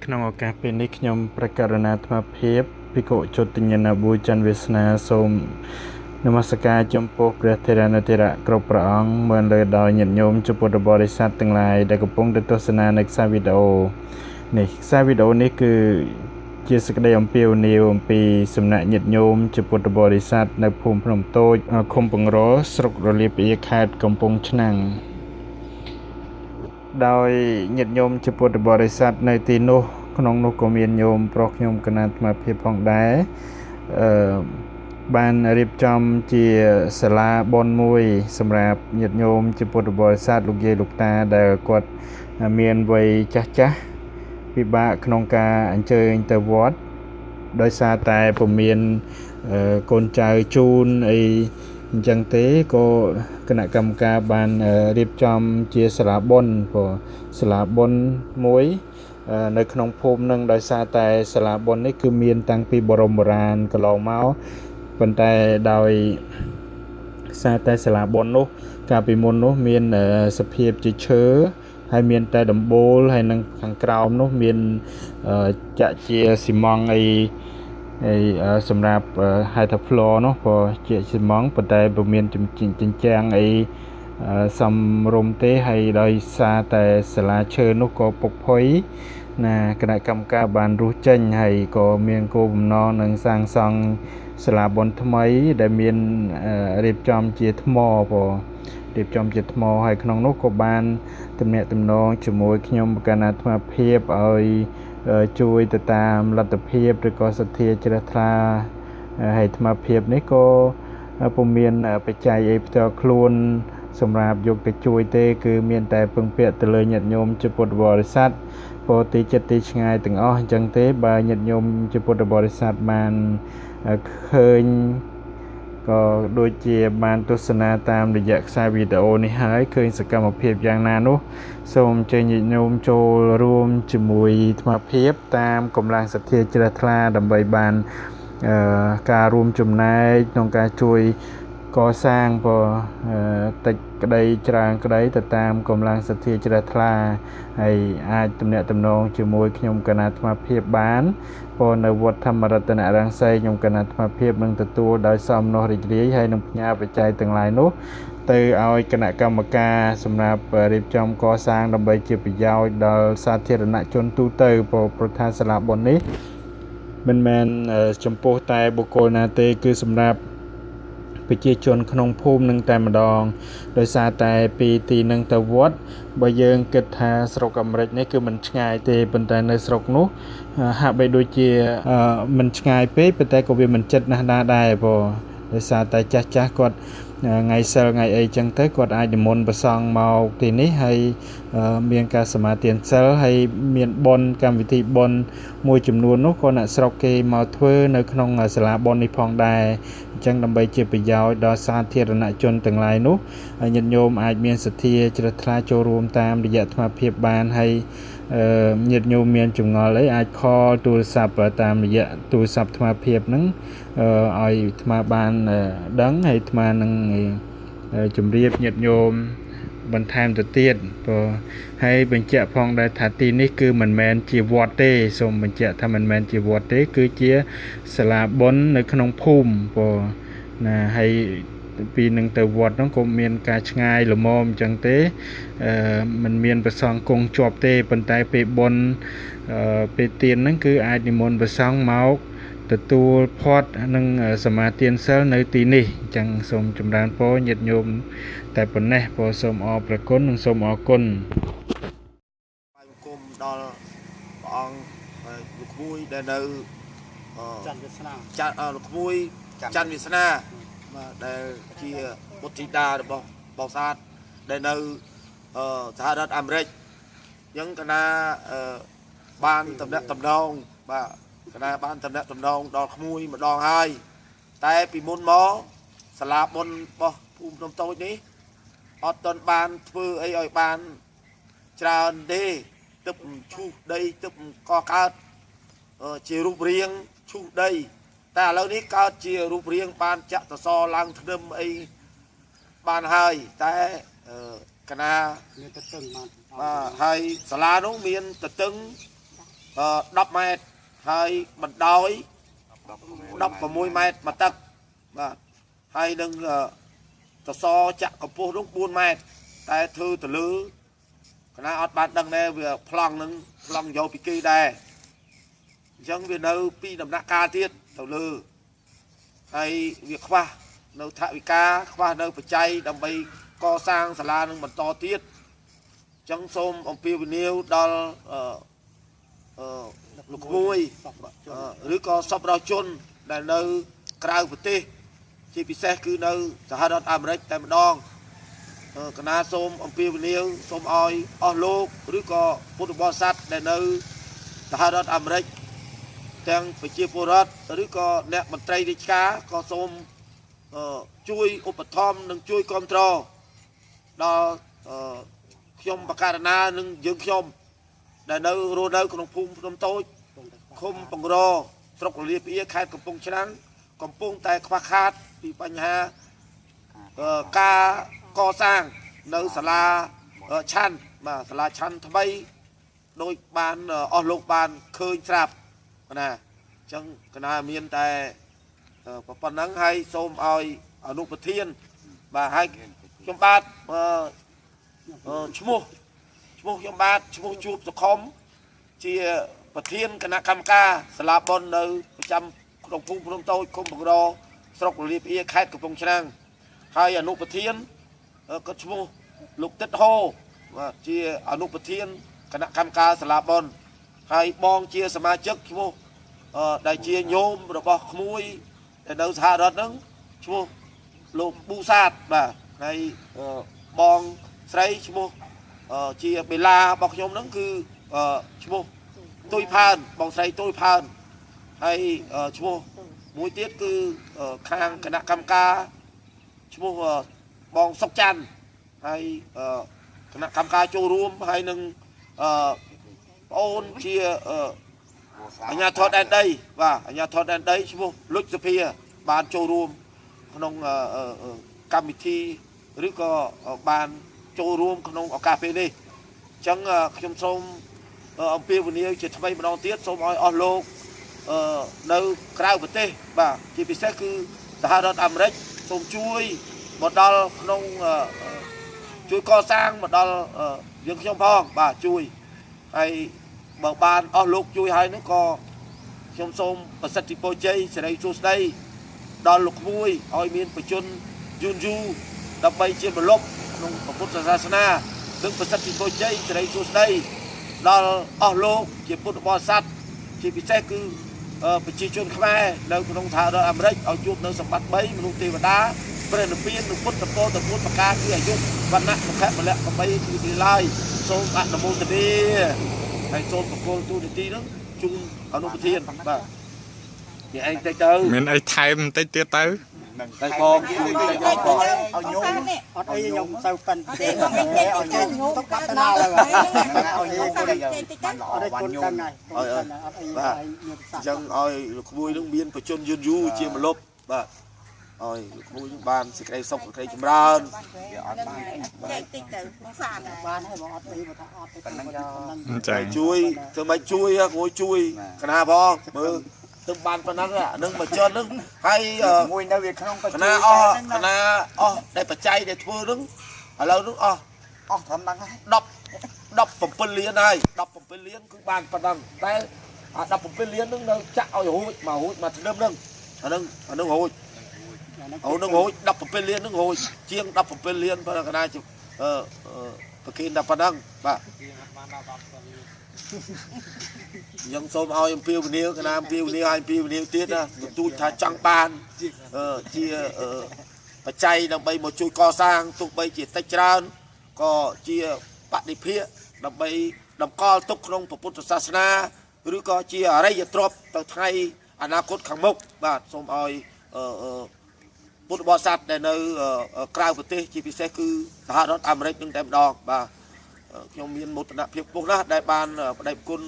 ក្នុងឱកាសពេលនេះខ្ញុំប្រកាសអាត្មាភាពភិក្ខុជតញ្ញនាបុច័ន្ទវាសនាសូមនមស្ការចំពោះព្រះថេរនុថេរៈគ្រប់ព្រះអង្គមើលលើដោយញាតិញោមចំពោះបរិស័ទទាំងឡាយដែលកំពុងទស្សនានៅខ្សែវីដេអូនេះខ្សែវីដេអូនេះគឺជាសេចក្តីអំពាវនាវអំពីសំណាក់ញាតិញោមចំពោះបរិស័ទនៅភូមិភ្នំតូចឃុំបង្រស្រុករលាបៀខេត្តកំពង់ឆ្នាំងដោយញាតិញោមចំពោះបរិស័ទនៅទីនោះក្នុងនោះក៏មានញោមប្រុសខ្ញុំគណៈអាត្មាភាពផងដែរបានរៀបចំជាសាលាបុណ្យមួយសម្រាប់ញាតិញោមចំពោះបរិស័ទលោកយាយលោកតាដែលគាត់មានវ័យចាស់ពិបាកក្នុងការអញ្ជើញទៅវត្តដោយសារតែពុំមានកូនចៅជូនអីអញ្ចឹងទេក៏គណៈកម្មការបានរៀបចំជាសាលាបុណ្យសាលាបុណ្យមួយនៅក្នុងភូមិនឹងដោយសារតែសាលាបុណ្យនេះគឺមានតាំងពីបរមបុរាណកន្លងមកប៉ុន្តែដោយសារតែសាលាបុណ្យនោះកាលពីមុននោះមានសភាពជាឈើហើយមានតែដំបូលហើយនឹងខាងក្រោមនោះមានចាក់ជាស៊ីម៉ង់អីសម្រាប់ហៅថា floor នោះក៏ជាស៊ីម៉ង់ប៉ុន្តែពុំមានជញ្ជាំងអីសំរុំទេហើយដោយសារតែសាលាឈើនោះក៏ពុកផុយណាគណៈកម្មការបានរុះចេញហើយក៏មានគោលបំណងនឹងសាងសង់សាលាបុណ្យថ្មីដែលមានរៀបចំជាថ្មរៀបចំជាថ្មហើយក្នុងនោះក៏បានទំនាក់ទំនងជាមួយខ្ញុំគណៈអាត្មាភាពឲ្យជួយទៅតាមលទ្ធភាពឬក៏សទ្ធាជ្រះថ្លាហើយអាត្មាភាពនេះក៏ពុំមានបច្ច័យអីផ្ទាល់ខ្លួនសម្រាប់យកទៅជួយទេគឺមានតែពឹងពាក់ទៅលើញាតិញោមជាពុទ្ធបរិស័ទពោទីចិត្តទីឆ្ងាយទាំងអស់អញ្ចឹងទេបើញាតិញោមជាពុទ្ធបរិស័ទបានឃើញក៏ដូចជាបានទស្សនាតាមរយៈខ្សែវីដេអូនេះហើយឃើញសកម្មភាពយ៉ាងណានោះសូមអញ្ជើញញាតិញោមចូលរួមជាមួយអាត្មាភាពតាមកម្លាំងសទ្ធាជ្រះថ្លាដើម្បីបានការរួមចំណែកក្នុងការជួយកសាងតិចក្តីច្រើនក្តីទៅតាមកម្លាំងសទ្ធាជ្រះថ្លាហើយអាចទំនាក់ទំនងជាមួយខ្ញុំគណៈអាត្មាភាពបាននៅវត្តធម្មរតនរង្សីខ្ញុំគណៈអាត្មាភាពនឹងទទួលដោយសមនោះរីករាយហើយនឹងផ្ញើបច្ច័យទាំងឡាយនោះទៅឲ្យគណៈកម្មការសម្រាប់រៀបចំកសាងដើម្បីជាប្រយោជន៍ដល់សាធារណជនទូទៅព្រោះថាសាលាបុណ្យនេះមិនមែនចំពោះតែបុគ្គលណាទេគឺសម្រាប់ប្រជាជនក្នុងភូមិនឹងតែម្ដងដោយសារតែពីទីនឹងទៅវត្តបើយើងគិតថាស្រុកអាមេរិកនេះគឺមិនឆ្ងាយទេប៉ុន្តែនៅស្រុកនោះហាក់បីដូចជាមិនឆ្ងាយពេកប៉ុន្តែក៏វាមិនជិតណាស់ដែរដោយសារតែចាស់គាត់ថ្ងៃសិលថ្ងៃអីចឹងទៅគាត់អាចនិមន្តព្រះសង្ឃមកទីនេះហើយមានការសមាទានសិលហើយមានបុណ្យកម្មវិធីបុណ្យមួយចំនួននោះក៏អ្នកស្រុកគេមកធ្វើនៅក្នុងសាលាបុណ្យនេះផងដែរអញ្ចឹងដើម្បីជាប្រយោជន៍ដល់សាធារណជនទាំងឡាយនោះញាតិញោមអាចមានសទ្ធាជ្រះថ្លាចូលរួមតាមរយៈអាត្មាភាពបានហើយញាតិញោមមានចម្ងល់អីអាចខលទូរស័ព្ទតាមរយៈទូរស័ព្ទអាត្មាភាពហ្នឹងឲ្យអាត្មាបានដឹងហើយអាត្មានឹងជម្រាបញាតិញោមបន្ថែមទៅទៀតហើយបញ្ជាក់ផងដែរថាទីនេះគឺមិនមែនជាវត្តទេសូមបញ្ជាក់ថាមិនមែនជាវត្តទេគឺជាសាលាបុណ្យនៅក្នុងភូមិណាហើយពីនឹងទៅវត្តហ្នឹងក៏មានការឆ្ងាយល្មមអញ្ចឹងទេมันមានប្រសងគង់ជាប់ទេប៉ុន្តែពេលបុណ្យពេលទានហ្នឹងគឺអាចនិមន្តប្រសងមកទទួលផាត់និងសមាទានសិលនៅទីនេះអញ្ចឹងសូមចម្រើនពរញាតិញោមតែប៉ុណ្ណេះសូមអរព្រគុណនិងសូមអរគុណបាយបង្គំដល់ព្រះអង្គលោកក្មួយដែលនៅច័ន្ទវាសនាលោកក្មួយច័ន្ទវាសនាបាទដែលជាបុត្រធីតារបស់បោសាទដែលនៅសហរដ្ឋអាមេរិកអញ្ចឹងគណៈបានតំណាក់តំណងបាទគណៈបានតំណាក់តំណងដល់ក្មួយម្ដងហើយតែពីមុនមកសាលាបុណ្យរបស់ភូមិភ្នំតូចនេះអត់ទាន់បានធ្វើអីឲ្យបានច្រើនទេទឹកឈូសដីទឹកកកើតជារូបរាងឈូសដីតែឥឡូវនេះកើតជារូបរាងបានចាក់សសរឡើងធ្នឹមអីបានហើយតែគណៈមានតឹងបាទហើយសាលានោះមានតឹង 10 ម៉ែត្រហើយបណ្ដោយ16 ម៉ែត្រមកទឹកបាទហើយនឹងសសរចាក់កម្ពស់នោះ4 ម៉ែត្រតែធ្វើទៅលើគណៈអត់បានដឹងដែរវាប្លង់នឹងប្លង់យកពីគេដែរអញ្ចឹងវានៅពីដំណាក់កាលទៀតទៅលើហើយវាខ្វះនៅថវិកាខ្វះនៅបច្ច័យដើម្បីកសាងសាលានឹងបន្តទៀតអញ្ចឹងសូមអំពាវនាវដល់លោកក្មួយឬក៏សប្បុរសជនដែលនៅក្រៅប្រទេសជាពិសេសគឺនៅសហរដ្ឋអាមេរិកតែម្ដងគណៈសូមអំពាវនាវសូមឲ្យអស់លោកឬក៏ពុទ្ធបរិស័ទដែលនៅសហរដ្ឋអាមេរិកទាំងប្រជាពលរដ្ឋឬក៏អ្នកមន្ត្រីរាជការក៏សូមជួយឧបត្ថម្ភនិងជួយគាំទ្រដល់ខ្ញុំបករណានិងយើងខ្ញុំដែលនៅរស់នៅក្នុងភូមិភ្នំតូចឃុំបង្រស្រុកលលាភីខេត្តកំពង់ឆ្នាំងកំពុងតែខ្វះខាតពីបញ្ហាការកសាងនៅសាលាឆាន់បាទសាលាឆាន់ថ្មីដោយបានអស់លោកបានឃើញស្រាប់ណាអញ្ចឹងគណៈមានតែប៉ុណ្ណឹងហើយសូមឲ្យអនុប្រធានបាទហើយខ្ញុំបាទឈ្មោះខ្ញុំបាទឈ្មោះជួបសុខុមជាប្រធានគណៈកម្មការសាលាបុណ្យនៅប្រចាំក្នុងភូមិភ្នំតូចឃុំបង្រស្រុកលលាភីខេត្តកំពង់ឆ្នាំងហើយអនុប្រធានក៏ឈ្មោះលោកទឹកហូបាទជាអនុប្រធានគណៈកម្មការសាលាបុណ្យហើយបងជាសមាជិកឈ្មោះដែលជាញោមរបស់ក្មួយដែលនៅសហរដ្ឋហ្នឹងឈ្មោះលោកប៊ូសាតបាទហើយបងស្រីឈ្មោះជាបេឡារបស់ខ្ញុំហ្នឹងគឺឈ្មោះទុយផើនបងស្រីទុយផើនហើយឈ្មោះមួយទៀតគឺខាងគណៈកម្មការឈ្មោះបងសុកច័ន្ទហើយគណៈកម្មការចូលរួមហើយនឹងប្អូនជាអាជ្ញាធរដែនដីបាទអាជ្ញាធរដែនដីឈ្មោះលុចសុភាបានចូលរួមក្នុងកម្មវិធីឬក៏បានចូលរួមក្នុងឱកាសពេលនេះអញ្ចឹងខ្ញុំសូមអំពាវនាវជាថ្មីម្ដងទៀតសូមឲ្យអស់លោកនៅក្រៅប្រទេសបាទជាពិសេសគឺសហរដ្ឋអាមេរិកសូមជួយមកដល់ក្នុងជួយកសាងមកដល់យើងខ្ញុំផងបាទជួយហើយបើបានអស់លោកជួយហើយនោះក៏ខ្ញុំសូមប្រសិទ្ធពរជ័យសេរីសួស្តីដល់លោកក្មួយឲ្យមានបច្ចុប្បន្នយូរដើម្បីជាប្រលប់ក្នុងពុទ្ធសាសនានិងប្រសិទ្ធពរជ័យសេរីសួស្តីដល់អស់លោកជាពុទ្ធបរិស័ទជាពិសេសគឺប្រជាជនខ្មែរនៅក្នុងសហរដ្ឋអាមេរិកឲ្យជួបនៅសម្បត្តិ3មនុស្សទេវតាព្រះនិព្វាននិងពុទ្ធពរទៅពុទ្ធប្រការគឺអាយុវណ្ណៈសុខៈពលៈ8គឺទីឡើយសូមអនុមោទនាហើយសូមប្រគល់ទូនីតិនោះជូនអនុប្រធានបាទនិយាយឯងតិចទៅមានអីថែមបន្តិចទៀតទៅតែបងជួយតែយកបងឲ្យញោមអត់អីញោមទៅប៉ិនទេឲ្យញោមទុកបាត់ដល់ហើយឲ្យញោមទៅបានល្អបានញោមអត់អីបាទអញ្ចឹងឲ្យលោកក្មួយនឹងមានបច្ចុប្បន្នយូរជាម្លប់បាទឲ្យលោកក្មួយនឹងបានសេចក្តីសុខសេចក្តីចម្រើនវាអត់បានអីតិចទៅបងសានបានហើយបងអត់អីបើថាអត់ទៅប៉ុណ្ណឹងចាជួយធ្វើម៉េចជួយក្មួយជួយគណៈផងមើលទៅបានប៉ុណ្ណឹងនឹងមកចន់នឹងហើយមួយនៅវាក្នុងគណៈអស់ដែលបច្ច័យដែលធ្វើនឹងឥឡូវនឹងអស់ត្រឹមហ្នឹងហើយ17លានហើយ17លានគឺបានប៉ុណ្ណឹងតែ17លាននឹងនៅចាក់ឲ្យរួចមកធ្នឹមនឹងអានឹងរួច17លាននឹងរួចជាង17លានប៉ុណ្ណឹងគណៈប្រគិនតែប៉ុណ្ណឹងបាទยังសូមឲ្យអំពាវនាវគណៈអំពាវនាវឲ្យអំពាវនាវទៀតណាទូចថាចង់បានជាបច្ច័យដើម្បីមកជួយកសាងទោះបីជាតិចច្រើនក៏ជាបដិភិកដើម្បីតម្កល់ទុកក្នុងពុទ្ធសាសនាឬក៏ជាអរិយទ្រព្យទៅថ្ងៃអនាគតខាងមុខបាទសូមឲ្យពុទ្ធបរិស័ទដែលនៅក្រៅប្រទេសជាពិសេសគឺសហរដ្ឋអាមេរិកនឹងតែម្ដងបាទខ្ញុំមានមោទនភាពខ្ពស់ណាស់ដែលបានបដិគុណ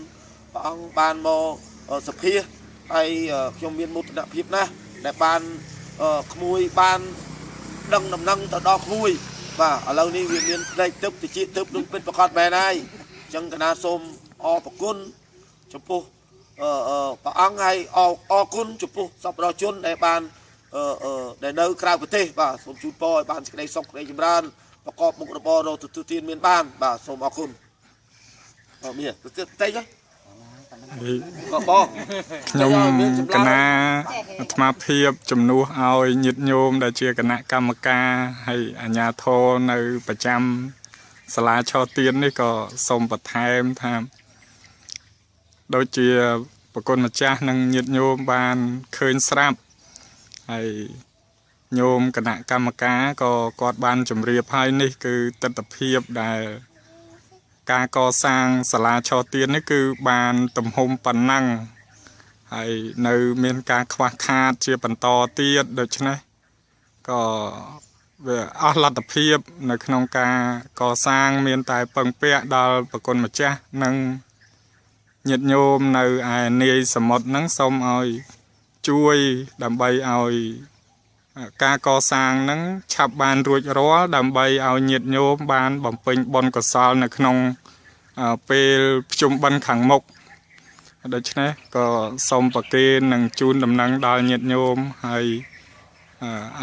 ព្រះអង្គបានមកសភាហើយខ្ញុំមានមោទនភាពណាស់ដែលបានក្មួយបានដឹងដំណឹងទៅដល់ក្មួយបាទឥឡូវនេះវាមានផ្នែកទឹកតិចទឹកនឹងពិតប្រកបមែនហើយអញ្ចឹងគណៈសូមអរគុណ ចំពោះព្រះអង្គហើយអរគុណចំពោះសប្បុរសជនដែលបានដែលនៅក្រៅប្រទេសបាទសូមជូនពរឲ្យបានសេចក្តីសុខសេចក្តីចម្រើនប្រកបមុខរបររកទទួលទានមានបានបាទសូមអរគុណមានទៅតិចហ៎បងខ្ញុំគណៈអាត្មាភាពជំនួសឲ្យញាតិញោមដែលជាគណៈកម្មការហើយអាជ្ញាធរនៅប្រចាំសាលាឆទាននេះក៏សូមបន្ថែមថាដូចជាប្រគុណម្ចាស់និងញាតិញោមបានឃើញស្រាប់ហើយញោមគណៈកម្មការក៏គាត់បានជម្រាបហើយនេះគឺទស្សនវិជ្ជាដែលការកសាងសាលាឆទាននេះគឺបានទំហំប៉ុណ្ណឹងហើយនៅមានការខ្វះខាតជាបន្តទៀតដូច្នេះក៏វាអស់លទ្ធភាពនៅក្នុងការកសាងមានតែពឹងពាក់ដល់ប្រគុណម្ចាស់និងញាតិញោមនៅឯនាយសមុទ្រហ្នឹងសូមឲ្យជួយដើម្បីឲ្យការកសាងហ្នឹងឆាប់បានរួចរាល់ដើម្បីឲ្យញាតិញោមបានបំពេញបុណ្យកុសលនៅក្នុងពេលភ្ជុំបិណ្ឌខាងមុខដូច្នេះក៏សូមប្រគេននិងជូនដំណឹងដល់ញាតិញោមហើយ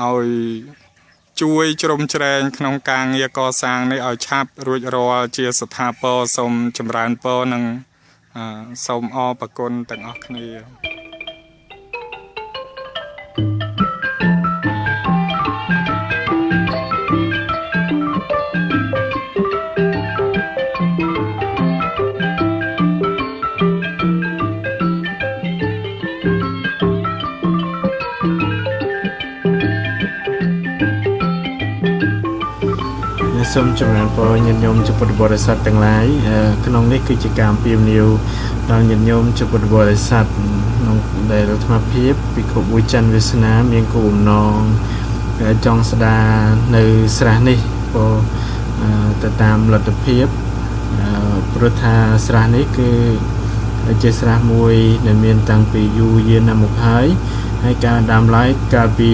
ឲ្យជួយជ្រោមជ្រែងក្នុងការងារកសាងនេះឲ្យឆាប់រួចរាល់ជាស្ថាពរសូមចម្រើនពរនិងសូមអរព្រគុណទាំងអស់គ្នាសូមចម្រើនពរញាតិញោមជាពុទ្ធបរិស័ទទាំងឡាយក្នុងនេះគឺជាការអំពាវនាវដល់ញាតិញោមជាពុទ្ធបរិស័ទក្នុងដែលអាត្មាភាពពិខុមួយច័ន្ទវាសនាមានគោលបំណងចង់ស្ដារនៅស្រះនេះទៅតាមលទ្ធភាពព្រោះថាស្រះនេះគឺជាស្រះមួយដែលមានតាំងពីយូរយារណាស់មកហើយការដាំឡើងកាលពី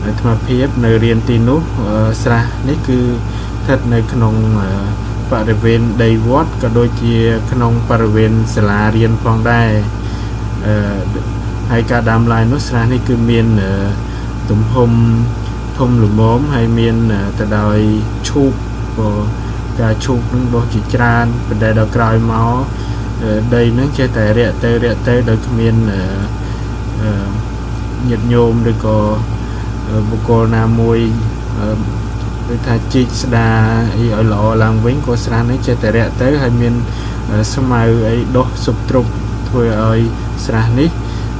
អាត្មាភាពនៅរៀនទីនោះស្រះនេះគឺស្ថិតនៅក្នុងបរិវេណដីវត្តក៏ដូចជាក្នុងបរិវេណសាលារៀនផងដែរហើយការដាំឡើងនោះស្រះនេះគឺមានទំហំធំល្មមហើយមានទៅដោយឈូកការឈូកនឹងដុះជាច្រើនប៉ុន្តែដល់ក្រោយមកដីនឹងចេះតែរាក់ទៅដោយគ្មានញាតិញោមឬក៏បុគ្គលណាមួយដូចថាជីកស្ដារអីឲ្យល្អឡើងវិញក៏ស្រះនេះចេះតែរាក់ទៅហើយមានស្មៅអីដុះសុបទ្រុបធ្វើឲ្យស្រះនេះ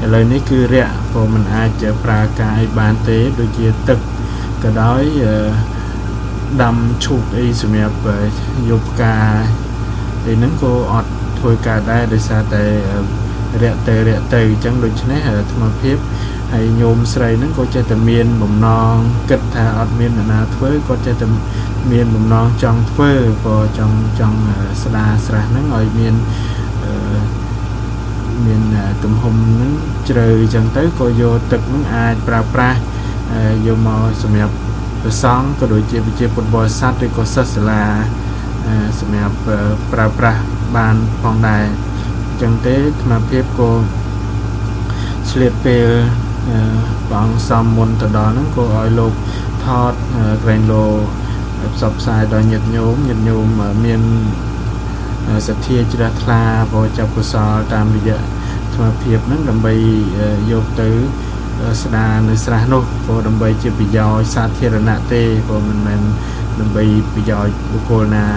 ឥឡូវនេះគឺរាក់ក៏មិនអាចប្រើកាយបានទេដូចជាទឹកក៏ដោយដាំឈូកអីសម្រាប់យកផ្កាអីហ្នឹងក៏អត់ធ្វើការដែរដោយសារតែរាក់ទៅអញ្ចឹងដូច្នេះអាត្មាភាពហើយញោមស្រីហ្នឹងក៏ចេះតែមានបំណងគិតថាអត់មានអ្នកណាធ្វើក៏ចេះតែមានបំណងចង់ធ្វើក៏ចង់ស្ដារស្រះហ្នឹងឲ្យមានទំហំហ្នឹងជ្រៅអញ្ចឹងទៅក៏យកទឹកហ្នឹងអាចប្រើប្រាស់យកមកសម្រាប់ព្រះសង្ឃក៏ដូចជាប្រជាពុទ្ធបរិស័ទឬក៏សិស្សសាលាសម្រាប់ប្រើប្រាស់បានផងដែរអញ្ចឹងទេអាត្មាភាពក៏ឆ្លៀតពេលព្រះអង្គសំមុនទៅដល់ហ្នឹងក៏ឲ្យលោកថតក្រែងលោផ្សព្វផ្សាយដល់ញាតិញោមមានសទ្ធាជ្រះថ្លាបរិច្ចាគកុសលតាមរយៈអាត្មាភាពហ្នឹងដើម្បីយកទៅស្ដារនៅស្រះនោះក៏ដើម្បីជាប្រយោជន៍សាធារណៈទេក៏មិនមែនដើម្បីប្រយោជន៍បុគ្គលណា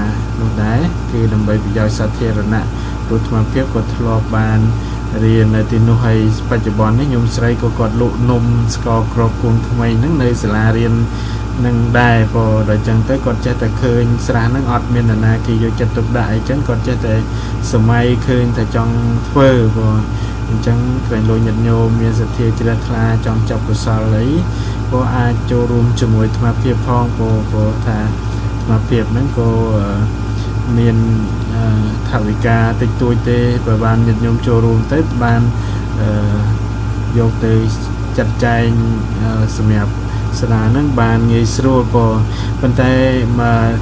នោះដែរគឺដើម្បីប្រយោជន៍សាធារណៈព្រោះអាត្មាភាពក៏ធ្លាប់បានរៀននៅទីនោះហើយបច្ចុប្បន្ននេះញោមស្រីក៏គាត់លក់នំស្ករគ្រាប់កូនក្មេងហ្នឹងនៅសាលារៀននឹងដែរព្រោះដល់ចឹងទៅគាត់ចេះតែឃើញស្រះហ្នឹងអត់មាននរណាគេយកចិត្តទុកដាក់អីចឹងគាត់ចេះតែសម័យឃើញតែចង់ធ្វើព្រោះអញ្ចឹងក្រែងលោញាតិញោមមានសទ្ធាជ្រះថ្លាចង់ចាប់កុសលអីក៏អាចចូលរួមជាមួយអាត្មាភាពផងព្រោះថាអាត្មាភាពហ្នឹងក៏មានថវិកាតិចតួចទេបើបានញាតិញោមចូលរួមទៅបានយកទៅចាត់ចែងសម្រាប់ស្ដារហ្នឹងបានងាយស្រួលប៉ុន្តែ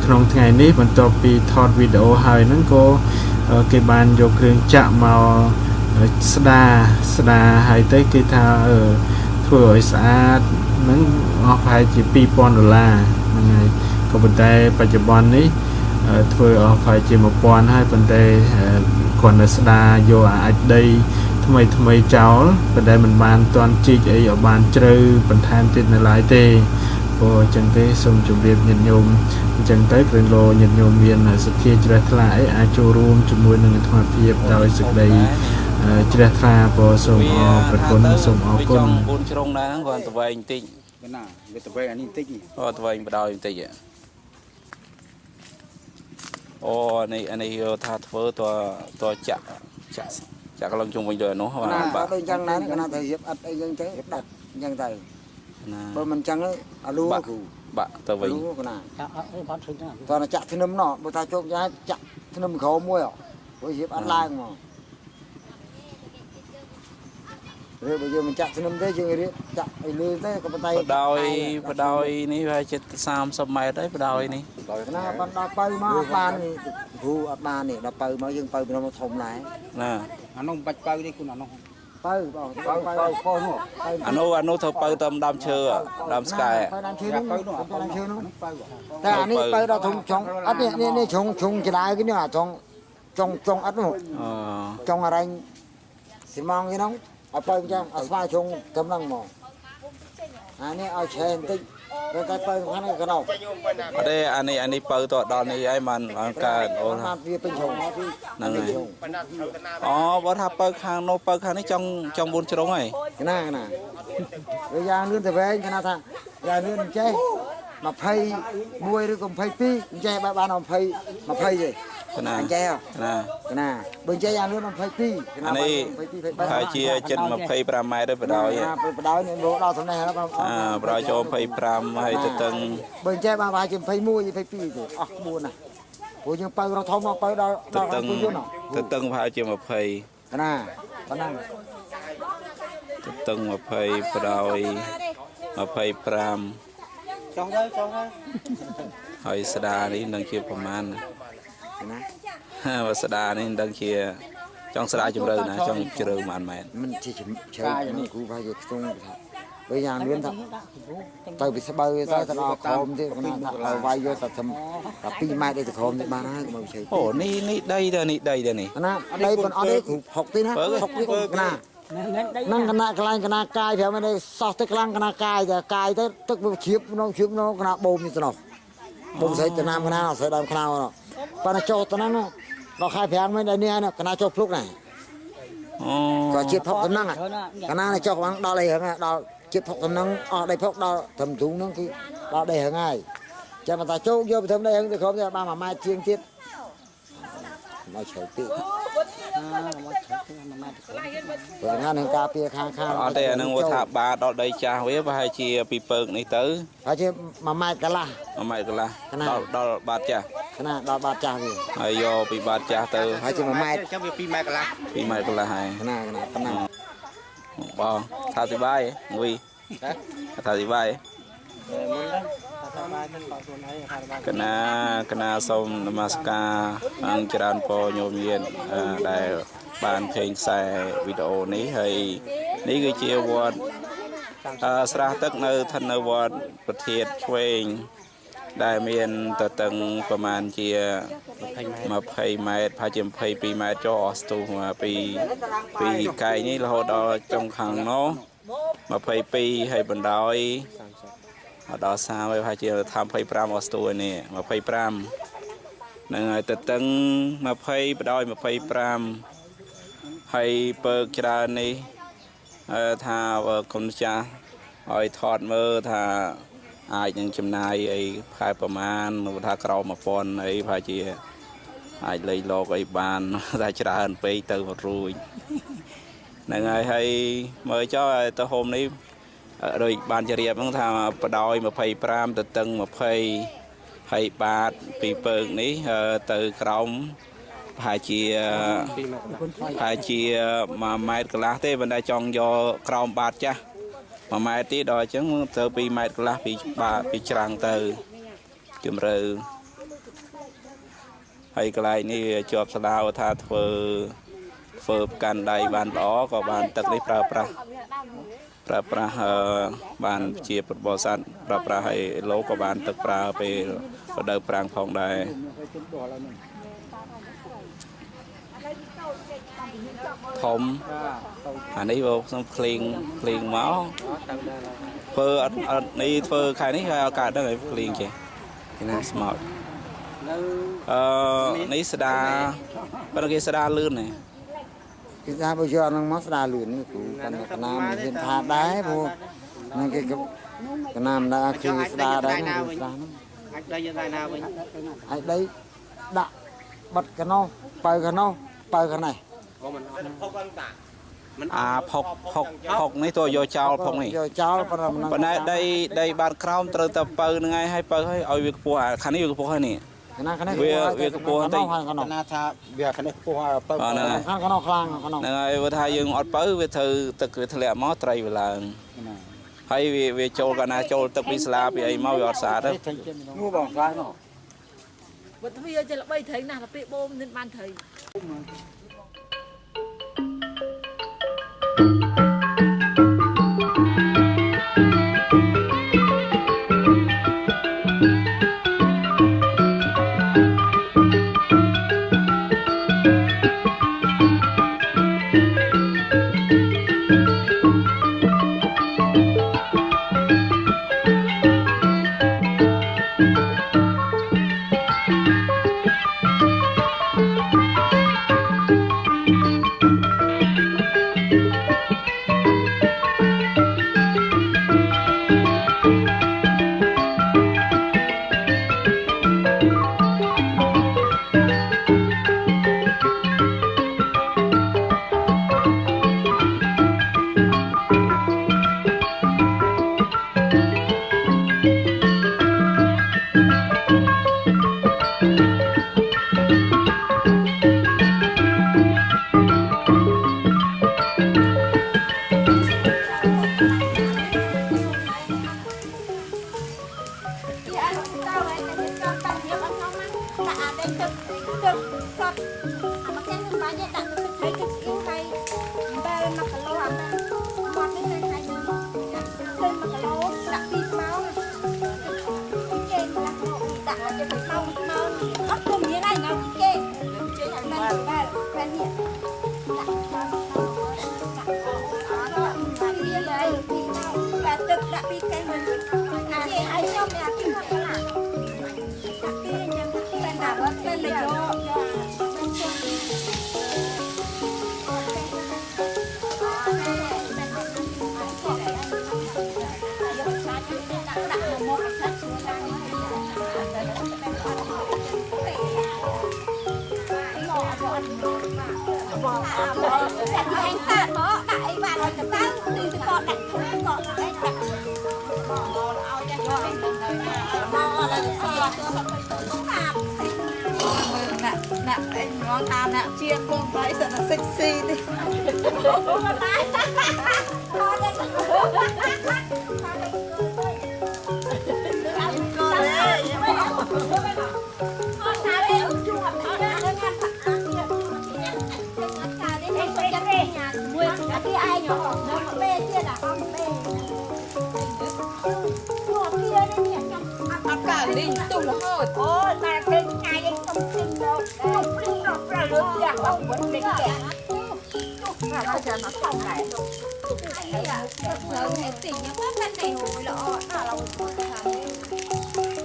ក្នុងថ្ងៃនេះបន្ទាប់ពីថតវីដេអូហើយហ្នឹងក៏ គេបានយកគ្រឿងចាក់មកស្ដាហើយទៅគេថាធ្វើឲ្យស្អាតហ្នឹងអស់ប្រហែលជា$2000ហ្នឹងហើយក៏ប៉ុន្តែបច្ចុប្បន្ននេះធ្វើអស់ប្រហែលជា1000ហើយប៉ុន្តែគ្រាន់តែស្ដារយកអាចដីថ្មីចោលប៉ុន្តែមិនបានទាន់ជីកអីឲ្យបានជ្រៅបន្ថែមទៀតនៅឡើយទេព្រោះអញ្ចឹងទេសូមជម្រាបញាតិញោមអញ្ចឹងទៅគ្រឿងលោញាតិញោមមានសទ្ធាជ្រះថ្លាអីអាចចូលរួមជាមួយនឹងអាត្មាភាពដោយសេចក្តីជ្រះថ្លាព្រោះសូមអរព្រគុណសូមអរគុណ4ជ្រុងដែរហ្នឹងគាត់ទៅវែងបន្តិចណាវាទៅវែងអានេះបន្តិចអូទៅវែងបដ ாய் បន្តិចអូនេះថាធ្វើតចាក់កន្លងជុំវិញទៅនោះបាទដូចអញ្ចឹងណាកណាទៅរៀបអត់អីយ៉ាងទៅដាច់អញ្ចឹងទៅណាបើមិនអញ្ចឹងអាលូគ្រូបាក់ទៅវិញលូកណាចាក់អត់អីបាត់ឃើញហ្នឹងតើចាក់ធ្នឹមណោះបើថាជោគយ៉ាចាក់ធ្នឹមក្រោមមួយព្រោះរៀបអត់ឡើងហ្មងរៀបបើយើងមិនចាក់ធ្នឹមទេយើងរៀបចាក់អីលើទេក៏ប៉ុន្តែបដោយនេះវាជិត30ម៉ែត្រហើយបដោយនេះដល់ណាបានដល់បើមកបានគ្រូអត់បាននេះដល់បើមកយើងបើពីនោះធំដែរណាអានោះបាច់បើនេះគុណអានោះបើបងបើខុសនោះអានោះធ្វើបើតាមដើមឈើដើមស្កែបើដើមឈើនោះដើមឈើនោះតែអានេះបើដល់ធំចុងអត់នេះចុងចដៅគេនេះអាចុងអត់នោះចុងអរ៉ាញ់ស៊ីម៉ងគេនោះឲ្យបើអញ្ចឹងឲ្យស្វាយជុងកំឡុងមកអានេះឲ្យឆេបន្តិចrồi cái bơi hắn cái đâu ở đây anh ấy bơi tọt đòn này ấy mà cả ôn này bớt hấp bơi khang nô bơi khang ấy trong bốn chỗ này cái này rồi ra lươn từ về cái nào thằng ra lươn chơi mà phay muôi rồi còn phay pi chơi ba nào phay mà phay gì anh chơi không cái nào bên chơi ra lươn mà phay pi anh ấy phải chia chân mà phay pram mai đấy phải đòi những bộ đào thằng này nó đòi cho phay pram hay từ từng bên chơi ba chừng phay muôi phay pi thì buồn này buồn nhưng phay nó thông nó phay đào từ từng phải chia mà phay cái nào từ từng mà phay phải đòi mà phay pram trong đâyហើយស្ដានេះនឹងជាប្រមាណណាហើយស្ដានេះនឹងជាចង់ស្ដាជំរឿណាចង់ជ្រឿប៉ុន្មានមិនជាជ្រឿនេះគ្រូវាយកខ្ទង់បើយ៉ាងលឿនថាទៅពីស្បូវទៅដល់ក្រោមទៀតគាត់ថាឲ្យវាយយកតែ2ម៉ែត្រទៅក្រោមទៀតបានហើយមកជ័យអូនេះដីទៅនេះដីទៅនេះណាដីមិនអត់ទេគ្រូ60ទេណា60ទេណាnăng cái này cài thì mới đây sọt cái lăng cái cài thì cài tới tức chiếp nó cái nào bồm như thế nào bồm xây từ nam cái nào xây đầm cái nào và nó cho từ nó khai phèn mới đây nè cái nào cho lúc này và chiếp phọc tầm năng à cái nào này cho bạn đo đây hả đo chiếp phọc tầm năng ở đây phọc đo thầm thúng nó cái đo đây hả ngay cho mà ta cho vô thầm đây thì không thì ba mà mai chiên tiếp nói chơi tiếp rồi ngăn hàng cà phê khang ở đây nó mua tháp ba đọt đây cha với và hai chia pi pơng này tới hai chia mà mai cả la đọt bát cha cái nào đọt bát cha gì hai vô pi bát cha tới hai chia mà mai cho pi mai cả la hai cái nào bao thà thì bay nguy thà thì bay kena som namaskar ang charan po nhôm viên đại ban phim xe video ní hay ní cái chia vọt sra tức nơi thân nơi vọtประเทศช่วยได้เมียนตะตึงประมาณเชียมาเพย์ไม้พาเจียมเพย์ปีไม้จ่อสตูมาปีไก่นี่เราดอจงขังเนาะมาเพย์ปีให้บรรดาดอซาไปพาเจียทำเพย์ปรามอสตูนี่มาเพย์ปรามนั่งไงตะตึงมาเพย์บรรดามาเพย์ปรามให้เปิดจรานี่ถ้าคนจะเอาถอดมือถ้าaiยังจำนายไอ้พายประมาณถ้าเรามาปอนไอ้พายเจียไอ้เลยโลกไอ้บานได้จราไปเติมรุ่ยนั่งไงให้เมื่อเจ้าตะโฮมนี้โดยบานจะเรียบต้องทำประดอยมาเพย์ปรามตะตึงมาเพย์ให้บาดปีเปิงนี้เติมกล่อมพายเจียมาไม้กระลาเต้บันไดจองยอกล่อมบาดจ้ะmà mai tí đòi chứng từ pi mai là pi ba pi trăng từ chùm rừ ហើយកន្លែងនេះជាប់ស្លាវថាធ្វើកាន់ដៃបានល្អក៏បានទឹកនេះប្រើប្រាស់បានជាពុទ្ធបរិស័ទប្រើប្រាស់ឲ្យលោកក៏បានទឹកប្រើពេលរដូវប្រាំងផងដែរធំអានេះបងខ្ញុំភ្លេងមកធ្វើអត់នេះធ្វើខែនេះឲ្យឱកាសដល់ឲ្យភ្លេងចេះគេណាស្មោតនេះស្ដាបើគេស្ដាលឿនណាគេថាបើយកនឹងមកស្ដាលឿននេះគ្រូប៉ុន្តែកណាមមានថាដែរព្រោះនឹងគេកណាមដែរគឺស្ដាដែរស្ដាហ្នឹងអាចដីយកដៃណាវិញអាចដីដាក់បិទកណោះបើកណោះបើកណេះផុកនេះទៅយកចោលផុកនេះយកចោលប៉ុន្តែដីបានក្រោមត្រូវតែបើនឹងហើយឲ្យបើឲ្យវាខ្ពស់ខាងនេះវាខ្ពស់ហើយនេះវាខ្ពស់តិចណាថាវាខាងនេះខ្ពស់ហើយបើខាងកណោះខ្លាំងកណោះហ្នឹងហើយវាថាយើងអត់បើវាត្រូវទឹកវាធ្លាក់មកត្រីវាឡើងហើយវាចូលកាលណាចូលទឹកពីស្លាពីអីមកវាអត់ស្អាតទេងូបងស្លាយមកបើទ្វាចេះល្បីត្រីណាស់តែពេលបូមនឹងបានត្រី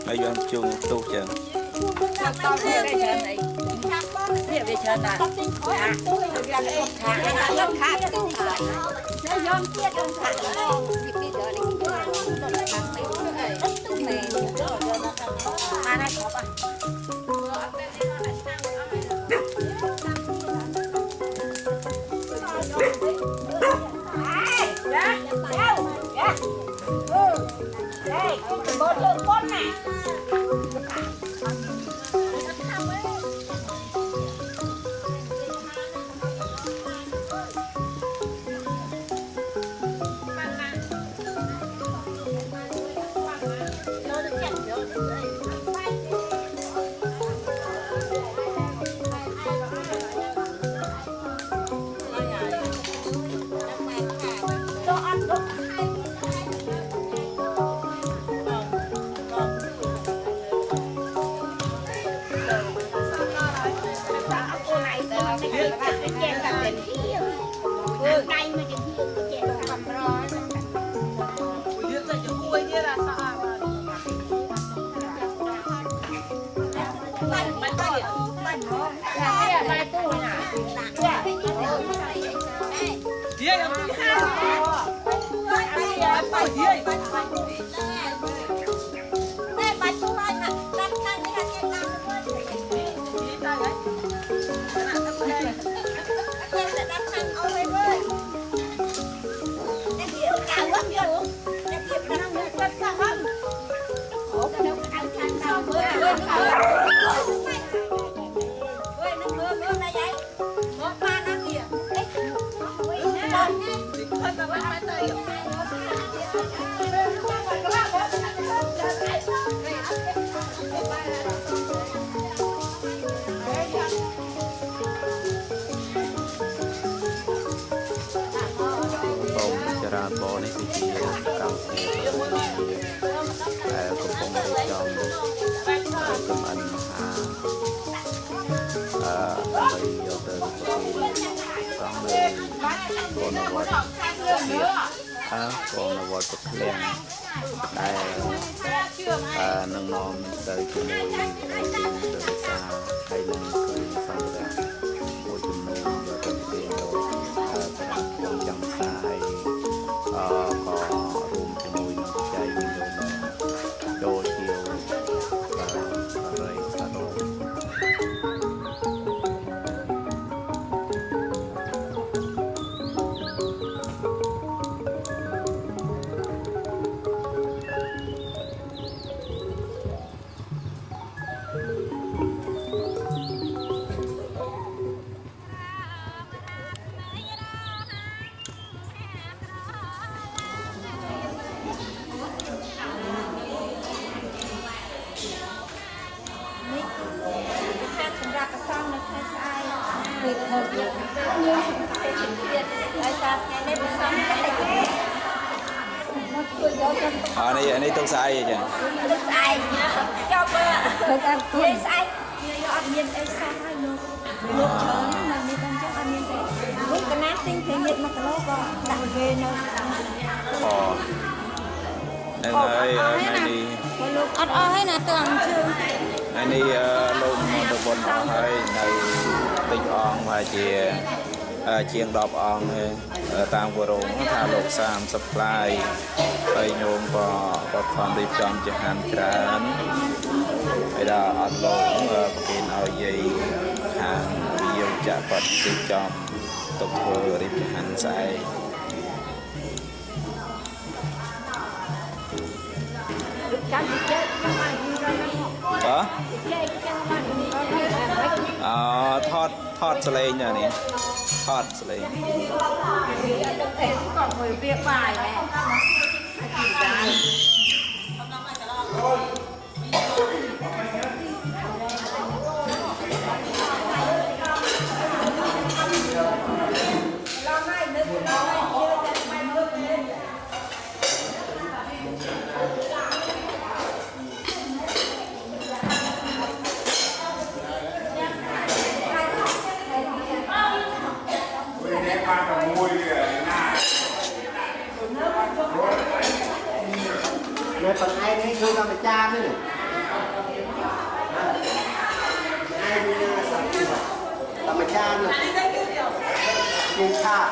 bây giờ chung tu chẳng còn là vợ tập lén đây nâng nôm tới cái nơi từ xa hay là cười xong ra mỗi chừng nôm và tập tiền rồi còn chẳng xa hay có rùm cho mùi nó chạy mình rồi cho chiều rồi cả rồi này tôi sai vậy chứ tôi sai cho tôi ăn tôi sai nhiều ăn miên ấy sai hai nước nước chớn mà đi con chắc ăn miên đấy lúc cái nát tinh thế nhiệt mà cái nó có đặt về nó nên này đi lúc ăn hay là tưởng chưa này đi lúc mà được bồn hơi này tinh on và chè chiên đọp on tam vừa rồi nó thả lột sam supplyไปโยมก็ความรีบจำจะหันกรานไปได้อัดลงเป็นเอาใหญ่หางวิโยจะปัดรีบจำตกเพื่อรีบหันใส่ทอดสเลงอย่างนี้ทอดสเลงcòn người việc bài này Người phần ai đấy thôi làm cha đấy ai làm cha nữa cùng cha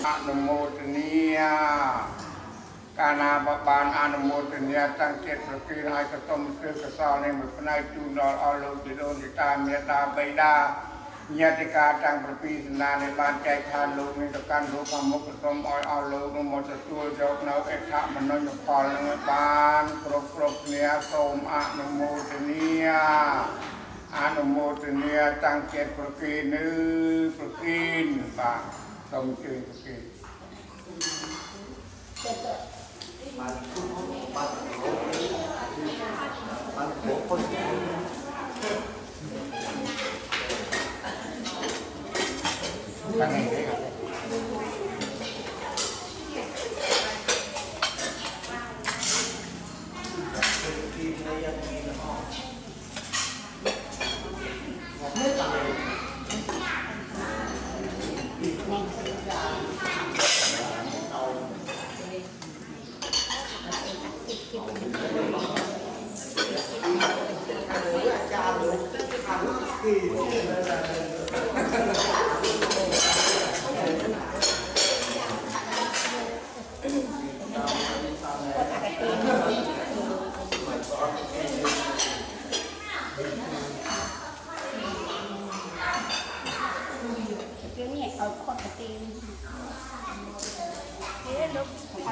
อนุโมทนีกานาบาลอนุโมทนีตั้งเจตประกีให้กระต้มเสือกระซอในมือพนัยจูนอลโลจิโดนิตาเมตตาใบดาญาติกาตั้งประปีสนาในบ้านใจทานลูกมีตะการลูกความมุกต้มอ้อยเอาลูกมดตัวยกนกเอกะมันนยพรในบ้านกรบเนียโสมอนุโมทนีอนุโมทนีตั้งเจตประกีนึประกีนบ้านต้องเจตประกี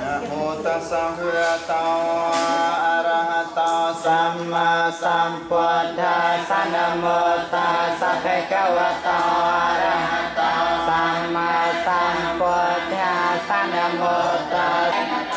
นะโมตัสสะภะคะวะโตอะระหะโตสัมมาสัมพุทธัสสะนะโมตัสสะภะคะวะโตอะระหะโตสัมมาสัมพุทธัสสะนะโมตัสสะ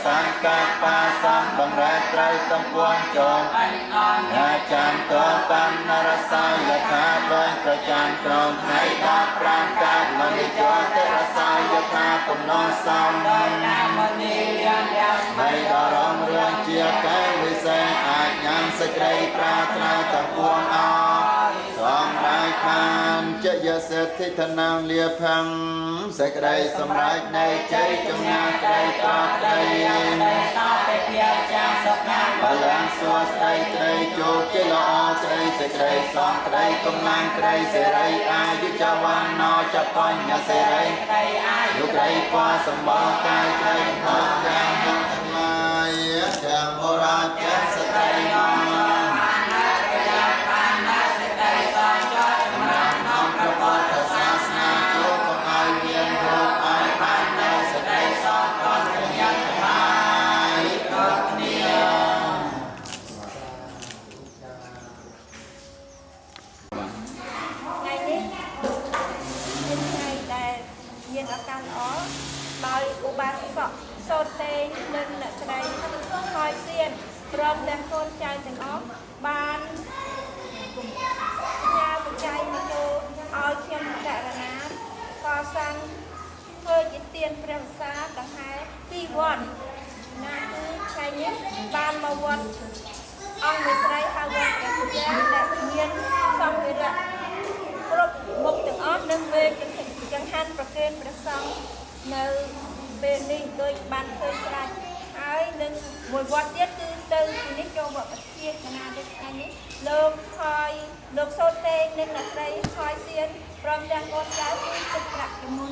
สังกัปปะสัมบังแรไตรតំពួងចងអាចារ្យតបណ្ណរសាយថាដោយប្រចាំក្រមថ្ងៃ15កើតមនិច្ចតរសាយថាកំណងសំហើយដល់រំរឿងជាកែវិសេសអាចញ៉ាំសេចក្តីប្រាថ្នាទាំងពួងអសំរាយខានជយសិទ្ធិធនាងលាភੰសេចក្តីសម្រេចនៃជ័យជំនះក្តីត្រង់ក្តីបលាំងសួស្តីក្តីជោគជ័យល្អក្តីសេចក្តីសងក្តីកម្លាំងក្តីសេរីអាយុចវណ្ណោចបញ្ញសេរីយុក្តីពណ៌សម្បល់កាយក្តីផងយ៉ាងមកថ្មីទាំងបរាជស្ត្រីនោះដោយឧបាសកសូត្រទេនិងអ្នកស្រីហើយសៀនព្រមទាំងកូនចៅទាំងអស់បានផ្ញើបច្ច័យមកចូលឲ្យខ្ញុំករណាកសាងធ្វើជាទានព្រះវិសាដង្ហែ2វត្តណាគឺថ្ងៃនេះបានមកវត្តអង្គមេត្រីហៅវត្តព្រះពុទ្ធដែលមានសម្ភារៈគ្រប់មុខទាំងអស់និងវេចង្ហាន់ប្រគេនព្រះសង្ឃនៅពេលនេះដូចបានឃើញស្រេចហើយនឹងមួយវត្តទៀតគឺទៅទីនេះចូលវត្តប្រធានកណាដូចថ្ងៃនេះលោកខយលោកសូត្រទេនិងអ្នកស្រីខយសៀនព្រមទាំងកូនចៅគឺទឹកប្រាក់ចំនួន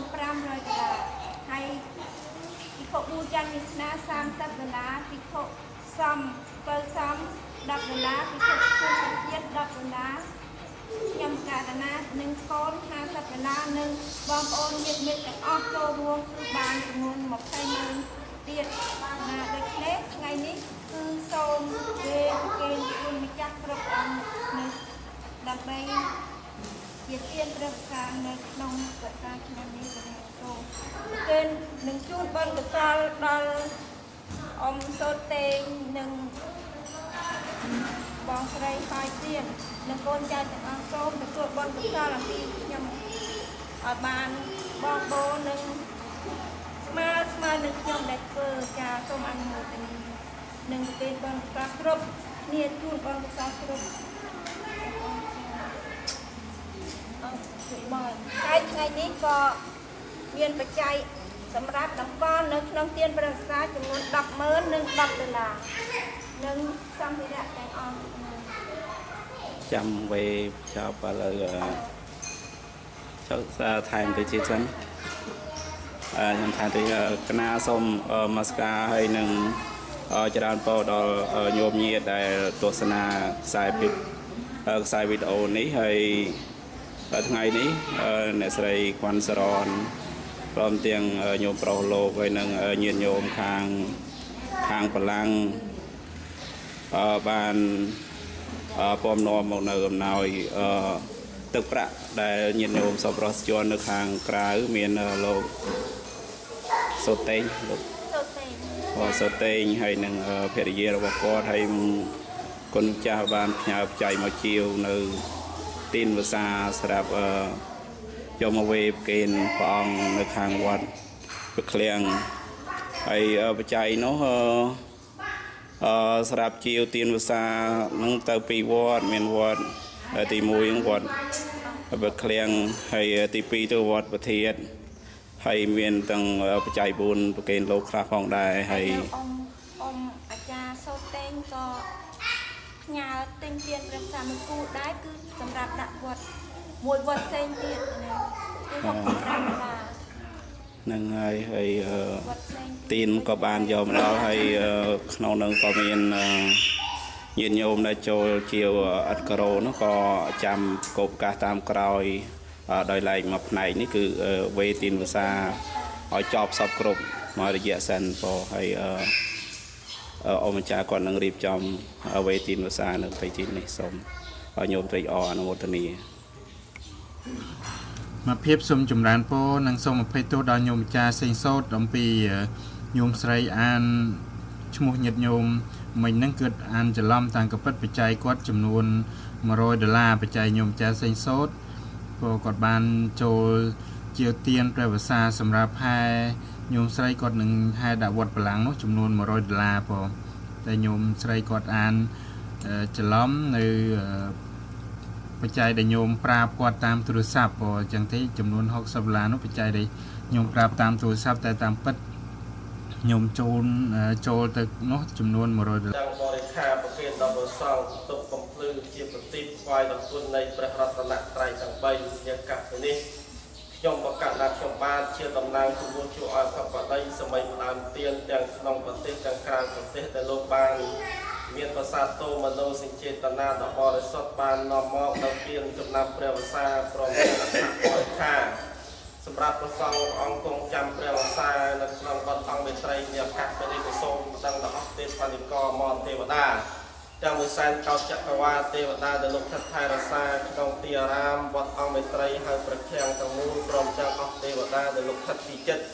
$500ហើយភិក្ខុប៊ូច័ន្ទវាសនា$30ភិក្ខុសំបើសំ$10ភិក្ខុគុណជាតិ$10ខ្ញុំករណានឹងកូន$50និងបងប្អូនញាតិមិត្តទាំងអស់ចូលរួមគឺបានចំនួន20,000ទៀតណាដូច្នេះថ្ងៃនេះគឺសូមគេគុណម្ចាស់គ្រប់អង្គនៅដើម្បីជាទានព្រះវិសានៅក្នុងប្រកាសឆ្នាំនេះសូមគេនឹងជូនបុណ្យកុសលដល់អ៊ំសូតេងនិងបងស្រីហើយទៀតនិងកូនចៅទាំងអស់សូមទទួលបុណ្យកុសលអំពីខ្ញុំឲ្យបានបងប្អូននិងស្មើនឹងខ្ញុំដែលធ្វើចាសូមអនុមោទនានិងពេលបុណ្យកុសលគ្រប់គ្នាជូនបុណ្យកុសលគ្រប់អរគុណបងហើយថ្ងៃនេះក៏មានបច្ច័យ សម្រាប់តំកល់នៅក្នុងទានព្រះវិសាចំនួន100000និង$10និងសម្ភារៈទាំងអស់ចាំវេចប់ឥឡូវចុះថែមទៅជាសិនខ្ញុំថែមទៅគណៈសូមនមស្ការហើយនឹងច្រើនពរដល់ញោមញាតិដែលទស្សនាខ្សែវីដេអូនេះហើយថ្ងៃនេះអ្នកស្រីខួនសរនព្រមទាំងញោមប្រុសលោកហើយនឹងញាតិញោមខាងបលាំងបានពំនាំមកនៅអំណោយទឹកប្រាក់ដែលញាតិញោមសប្បុរសជននៅខាងក្រៅមានលោកសូតេងលោកសូតេងហើយនឹងភរិយារបស់គាត់ហើយគុណចាស់បានផ្ញើបច្ច័យមកជាវនៅទីនភាសាសម្រាប់យកមកវេប្រគេនព្រះអង្គនៅខាងវត្តព្រះឃ្លាំងហើយបច្ច័យនោះសម្រាប់ជាវទីនភាសានឹងទៅពីវត្តមានវត្តទី1វត្តព្រះឃ្លាំងហើយទី2ទៅវត្តប្រធានហើយមានទាំងបច្ច័យ4ប្រគេនលោកខ្លះផងដែរហើយអាចារ្យសូតេងក៏ផ្ញើទិញទានព្រះសាមួយគូដែរគឺសម្រាប់ដាក់វត្តមួយវត្តផ្សេងទៀតណាគឺនឹងហើយទីនក៏បានយកមកដល់ហើយក្នុងនឹងក៏មានញាតិញោមដែលចូលជាអត្តក្រោនោះក៏ចាំកោបកាសតាមក្រោយដោយឡែកមកផ្នែកនេះគឺវេទីនភាសាឲ្យចប់សពគ្រប់មករយៈសិនពោហើយអម្ចាស់គាត់នឹងរៀបចំវេទីនភាសានៅទីនេះសូមឲ្យញោមត្រេកអរអនុមោទនាមកភាពសូមចម្រើនពរនិងសូមអភ័យទោសដល់ញោមម្ចាស់សេងសោតអំពីញោមស្រីអានឈ្មោះញាតិញោមមិញហ្នឹងគឺអានច្រឡំតាំងកពិតបច្ច័យគាត់ចំនួន$100បច្ច័យញោមម្ចាស់សេងសោតព្រោះគាត់បានចូលជាទានព្រះវសាសម្រាប់ហែញោមស្រីគាត់នឹងហែដាក់វត្តបលាំងនោះចំនួន$100ព្រោះតែញោមស្រីគាត់អានច្រឡំនៅបច្ច័យដែលញោមប្រាប់គាត់តាមទូរស័ព្ទព្រោះអញ្ចឹងទេចំនួន$60នោះបច្ច័យដែលញោមប្រាប់តាមទូរស័ព្ទតែតាមពិតញោមចូលទៅនោះចំនួន$100ទាំងបរិខាប្រគេនដល់ព្រះសង្ឃទុកកំភ្លឺជាប្រទីបថ្វាយដល់គុណនៃព្រះរតនត្រ័យទាំង3ជាកៈនេះខ្ញុំប្រកាសថាខ្ញុំបានជាតំណាងជំនួសជួយឲ្យខបដីសម័យម្ដងទៀនទាំងក្នុងប្រទេសទាំងក្រៅប្រទេសដែលលោកបានមានប្រសាទតោមនោសេចក្ដីដ៏បរិសុទ្ធបាននាំមកដល់ទានចំណាំព្រះវសាព្រមទាំងអត្ថបរិខាសម្រាប់ព្រះសង្ឃអង្គគង់ចាំព្រះវសានៅក្នុងវត្តអង្គមេត្រីនៃឱកាសពេលនេះក៏សូមដឹងដល់អស់ទេពនិកមន្តទេវតាទាំងវិសាលកោចក្រវាលទេវតាដែលលោកថិតថែរក្សាក្នុងទីអារាមវត្តអង្គមេត្រីហើយប្រឃ្លាំងទាំងមូលព្រមទាំងអស់ទេវតាដែលលោកថិតទីចិត្ត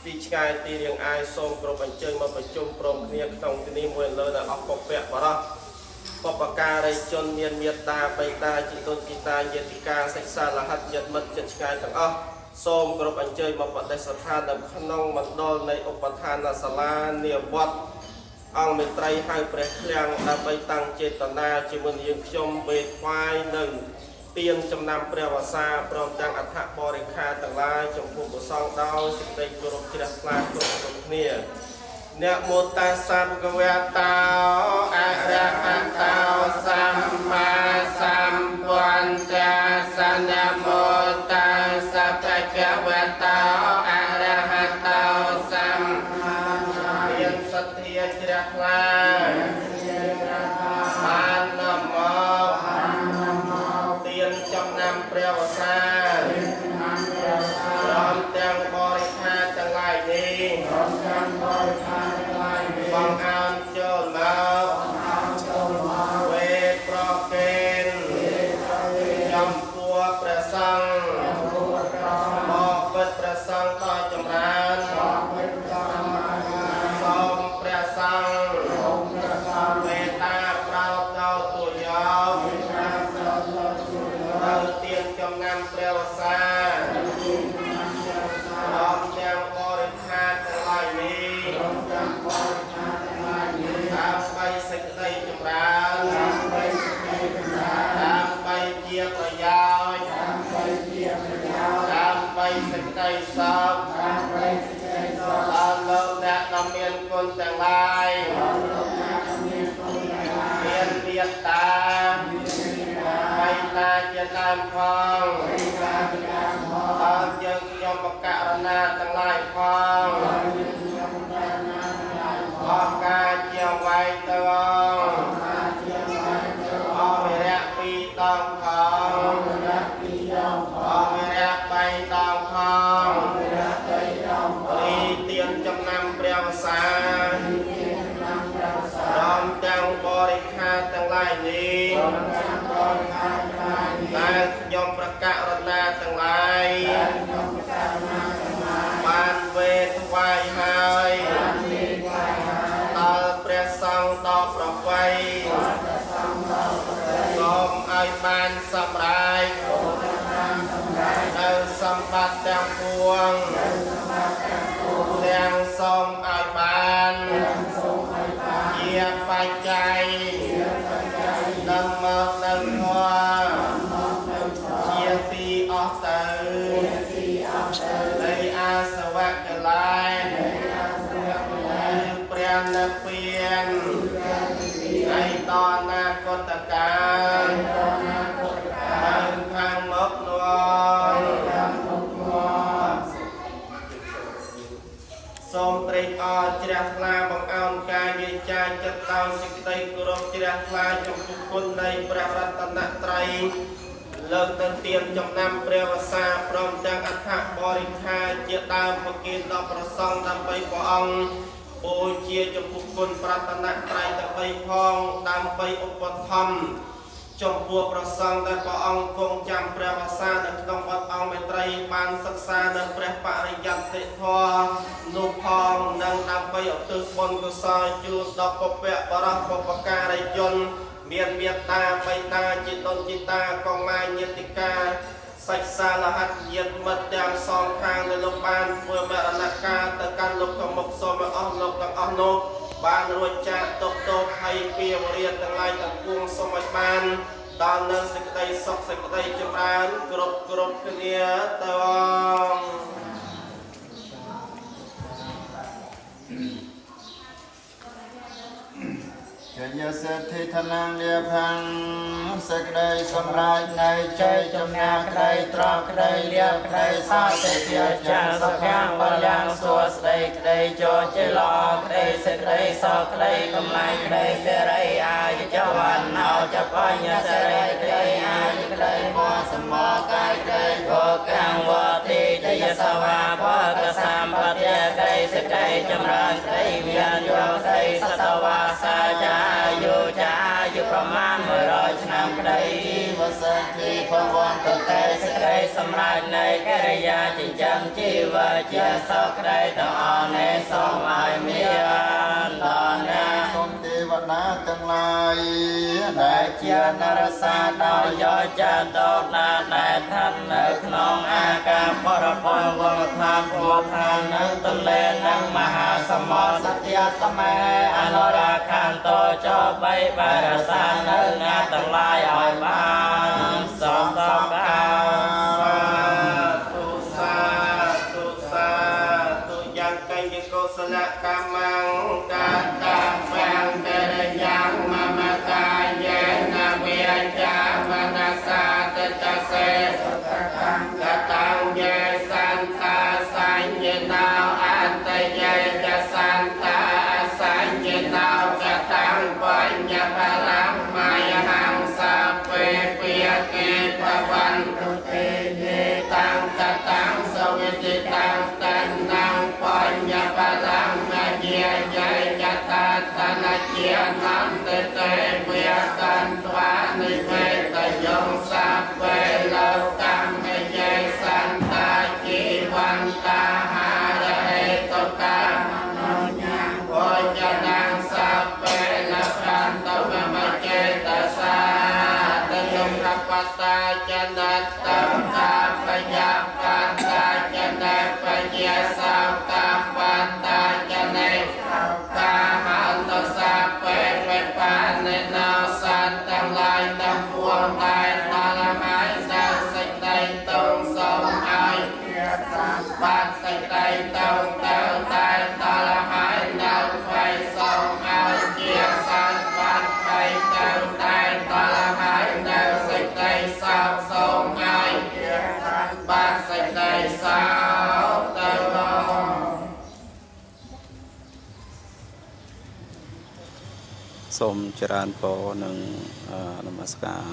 ទីឆ្ងាយទីរៀងអាយសូមគ្រប់អញ្ជើញមកប្រជុំព្រមគ្នាក្នុងទីនេះមួយលើដល់អស់ពពកបរោះបបការីជនមានមេត្តាបេតាជីតុនជីតាយេតិកាសិក្សាលហិតយត្តមិត្តចិត្តឆ្ងាយទាំងអស់សូមគ្រប់អញ្ជើញមកបដិស្ថាននៅក្នុងមណ្ឌលនៃឧបឋានសាលានាវត្តអង្គមេត្រីហៅព្រះឃ្លាំងដើម្បីតាំងចេតនាជាមួយយើងខ្ញុំវេថ្វាយនៅទានចំណាំព្រះវសាព្រមទាំងអត្ថបរិខាទាំងឡាយចំពោះព្រះសង្ឃដោយសេចក្តីគោរពជ្រះថ្លាគ្រប់គ្នាអ្នកមោតាសៈភគវតោអរហតោសម្មាសម្ពុទ្ធស្សនមោតាសៈភគវតោអរហតោសម្មាមានសទ្ធាជ្រះថ្លាបាននាំមកទានចំណាំព្រះវសាព្រមទាំងបរិខាទាំងឡាយនេះបងអើនចូលមកវេប្រកេនចំពោះព្រះសង្ឃមកពិតព្រះសង្ឃដ៏ចម្រើនសូមព្រះសង្ឃមេត្តាប្រោតដល់ទូយោទៅទានចំណាំព្រះវសាដល់ទាំងបរិខាទាំងឡាយនេះដើម្បីសេចក្តីចម្រើនដើម្បីជាប្រយោជន៍ដើម្បីសេចក្តីសុខ ទាំងឡាយមានមេត្តាបៃតាជាដើមផងដល់យើងខ្ញុំបកករណាទាំងឡាយផងអរការជាអ្វីទៅអរវិរៈពីរដងផងអរវិរៈបីដងផងរីទៀនចំណាំព្រះវសារំទាំងបរិខាទាំងឡាយនេះដែលខ្ញុំប្រកាសរណាទាំងឡាយបានវេថ្វាយហើយដល់ព្រះសង្ឃដល់ប្រវ័យសូមឲ្យបានសម្រេចនៅសម្បត្តិទាំងពួងទាំងសូមឲ្យបានជាបច្ច័យនឹងមកនឹងធម៌ជាទីអស់ទៅនៃអាសវៈកលែងព្រះនិព្វាននៃតនាគតកាលនៅខាងមុខនោះសូមត្រេកអរជ្រះថ្លាបង្អោនកាយវាចាចិត្តដោយសេចក្តីគោរពជ្រះថ្លាចំពោះគុណនៃព្រះរតនត្រ័យលើកទៅទានចំណាំព្រះវសាព្រមទាំងអដ្ឋបរិខាជាដើមប្រគិនដល់ប្រសងដើម្បីព្រះអង្គបូជាចំពោះគុណប្រតនត្រ័យទាំង3ផងដើម្បីឧបត្ថម្ភចំពោះប្រសងដែលព្រះអង្គគង់ចាំព្រះវសានៅក្នុងវត្តអង្គមេត្រីបានសិក្សានៅព្រះបរិយត្តិធម៌នោះផងនិងដើម្បីឧទ្ទិសបុណ្យកុសលជូនដល់ពុព្វបរិសបុព្វការីជនមានមេត្តាបៃតាចេតនចេតាកងមាញាតិកាសាច់សាលហត្ថញាតិមិត្តទាំងសងខាងដែលលោកបានធ្វើមរណកាលទៅកាន់លោកកមុខសូមឲ្យអស់លោកទាំងអស់នោះបានរួចចាកទុកទោសហើយពីវរិយទាំងឡាយទាំងពួងសូមឲ្យបានដល់នៅសេចក្តីសុខសេចក្តីចម្រើនគ្រប់គ្នាទៅជាសេដ្ឋីធនាងលាភាំងសេចក្តីសម្រេចនៃជ័យជំនះក្តីត្រង់ក្តីលៀបក្តីសតិជាចាសុខាំបលាំងសួស្តីក្តីចូលជាល្អក្តីសេចក្តីសោក្តីកម្លាំងក្តីសេរីអាយុចវណ្ណោចបញ្ញសេរីក្តីអាយុក្តីមោសមកាយក្តីភោកាំងវតិចយសវាភកសម្បត្តិក្តីសេចក្តីចម្រើនក្តីមានយោក្តីសតវាសាចាយុប្រមាណ100ឆ្នាំក្តីវសិទ្ធិផងវន្តតែសេចក្តីសម្រេចនៃកិរិយាចិញ្ចឹមជីវជាសោក្តីទាំងអស់នេះសូមឲ្យមានដល់ណាសូមទេវតាទាំងឡាយដែលជានរសាដោយយកចាតោណាដែលស្ថិតនៅក្នុងអាការបរពវងថាព្រោះថានៅទន្លេនិងមហាសមុទ្រសត្យតមេអនុរាខានតោចោបីបារសានៅណាទាំងឡាយឲ្យបានសំដកកាទុយ៉ាងកញ្ញកុសលកម្មកាតាបាំងតែយ៉ាងមមតាយេណាវិជាមនសាតតសេកតាំយេសន្តាសញ្ញណោអន្តយេចសន្តាសញ្ញណោកតាំបញ្ញបរមមយហំសាពេពាកេបវន្តុទេយេតាំងកតាំងសវិតិតាំងតណ្ណបញ្ញបរមមយាយេចតាតនជានន្តទេវិកន្ត្វានិវេតយងសាពេលោកម្មយេសន្តាជីវន្តាហារហេតុកាមនោញាវចនាងសាពេលកន្តវមចេតសាតយមរបតាចនតតំកាបញ្ញាបតាចនបញ្ញាសោកាបតាចនេកាមន្តសាពេបបានិណោសន្តទាំងឡាយ សូមចរានពរនិងនមស្ការ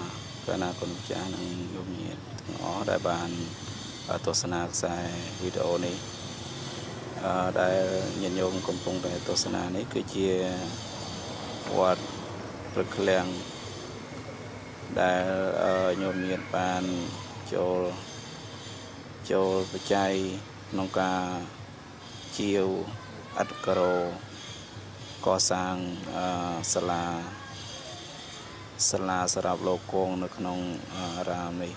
ព្រះណាគុណម្ចាស់និងយោមញាតិទាំងអស់ដែលបានទស្សនាខ្សែវីដេអូនេះដែលញាតិញោមកំពុងតែទស្សនានេះគឺជាវត្តព្រឹកឃ្លាំងដែលញោមញាតិបានចូលបច្ច័យក្នុងការជាវអត្តក្រោកសាងសាលាសម្រាប់លោកគង់នៅក្នុងអារាមនេះ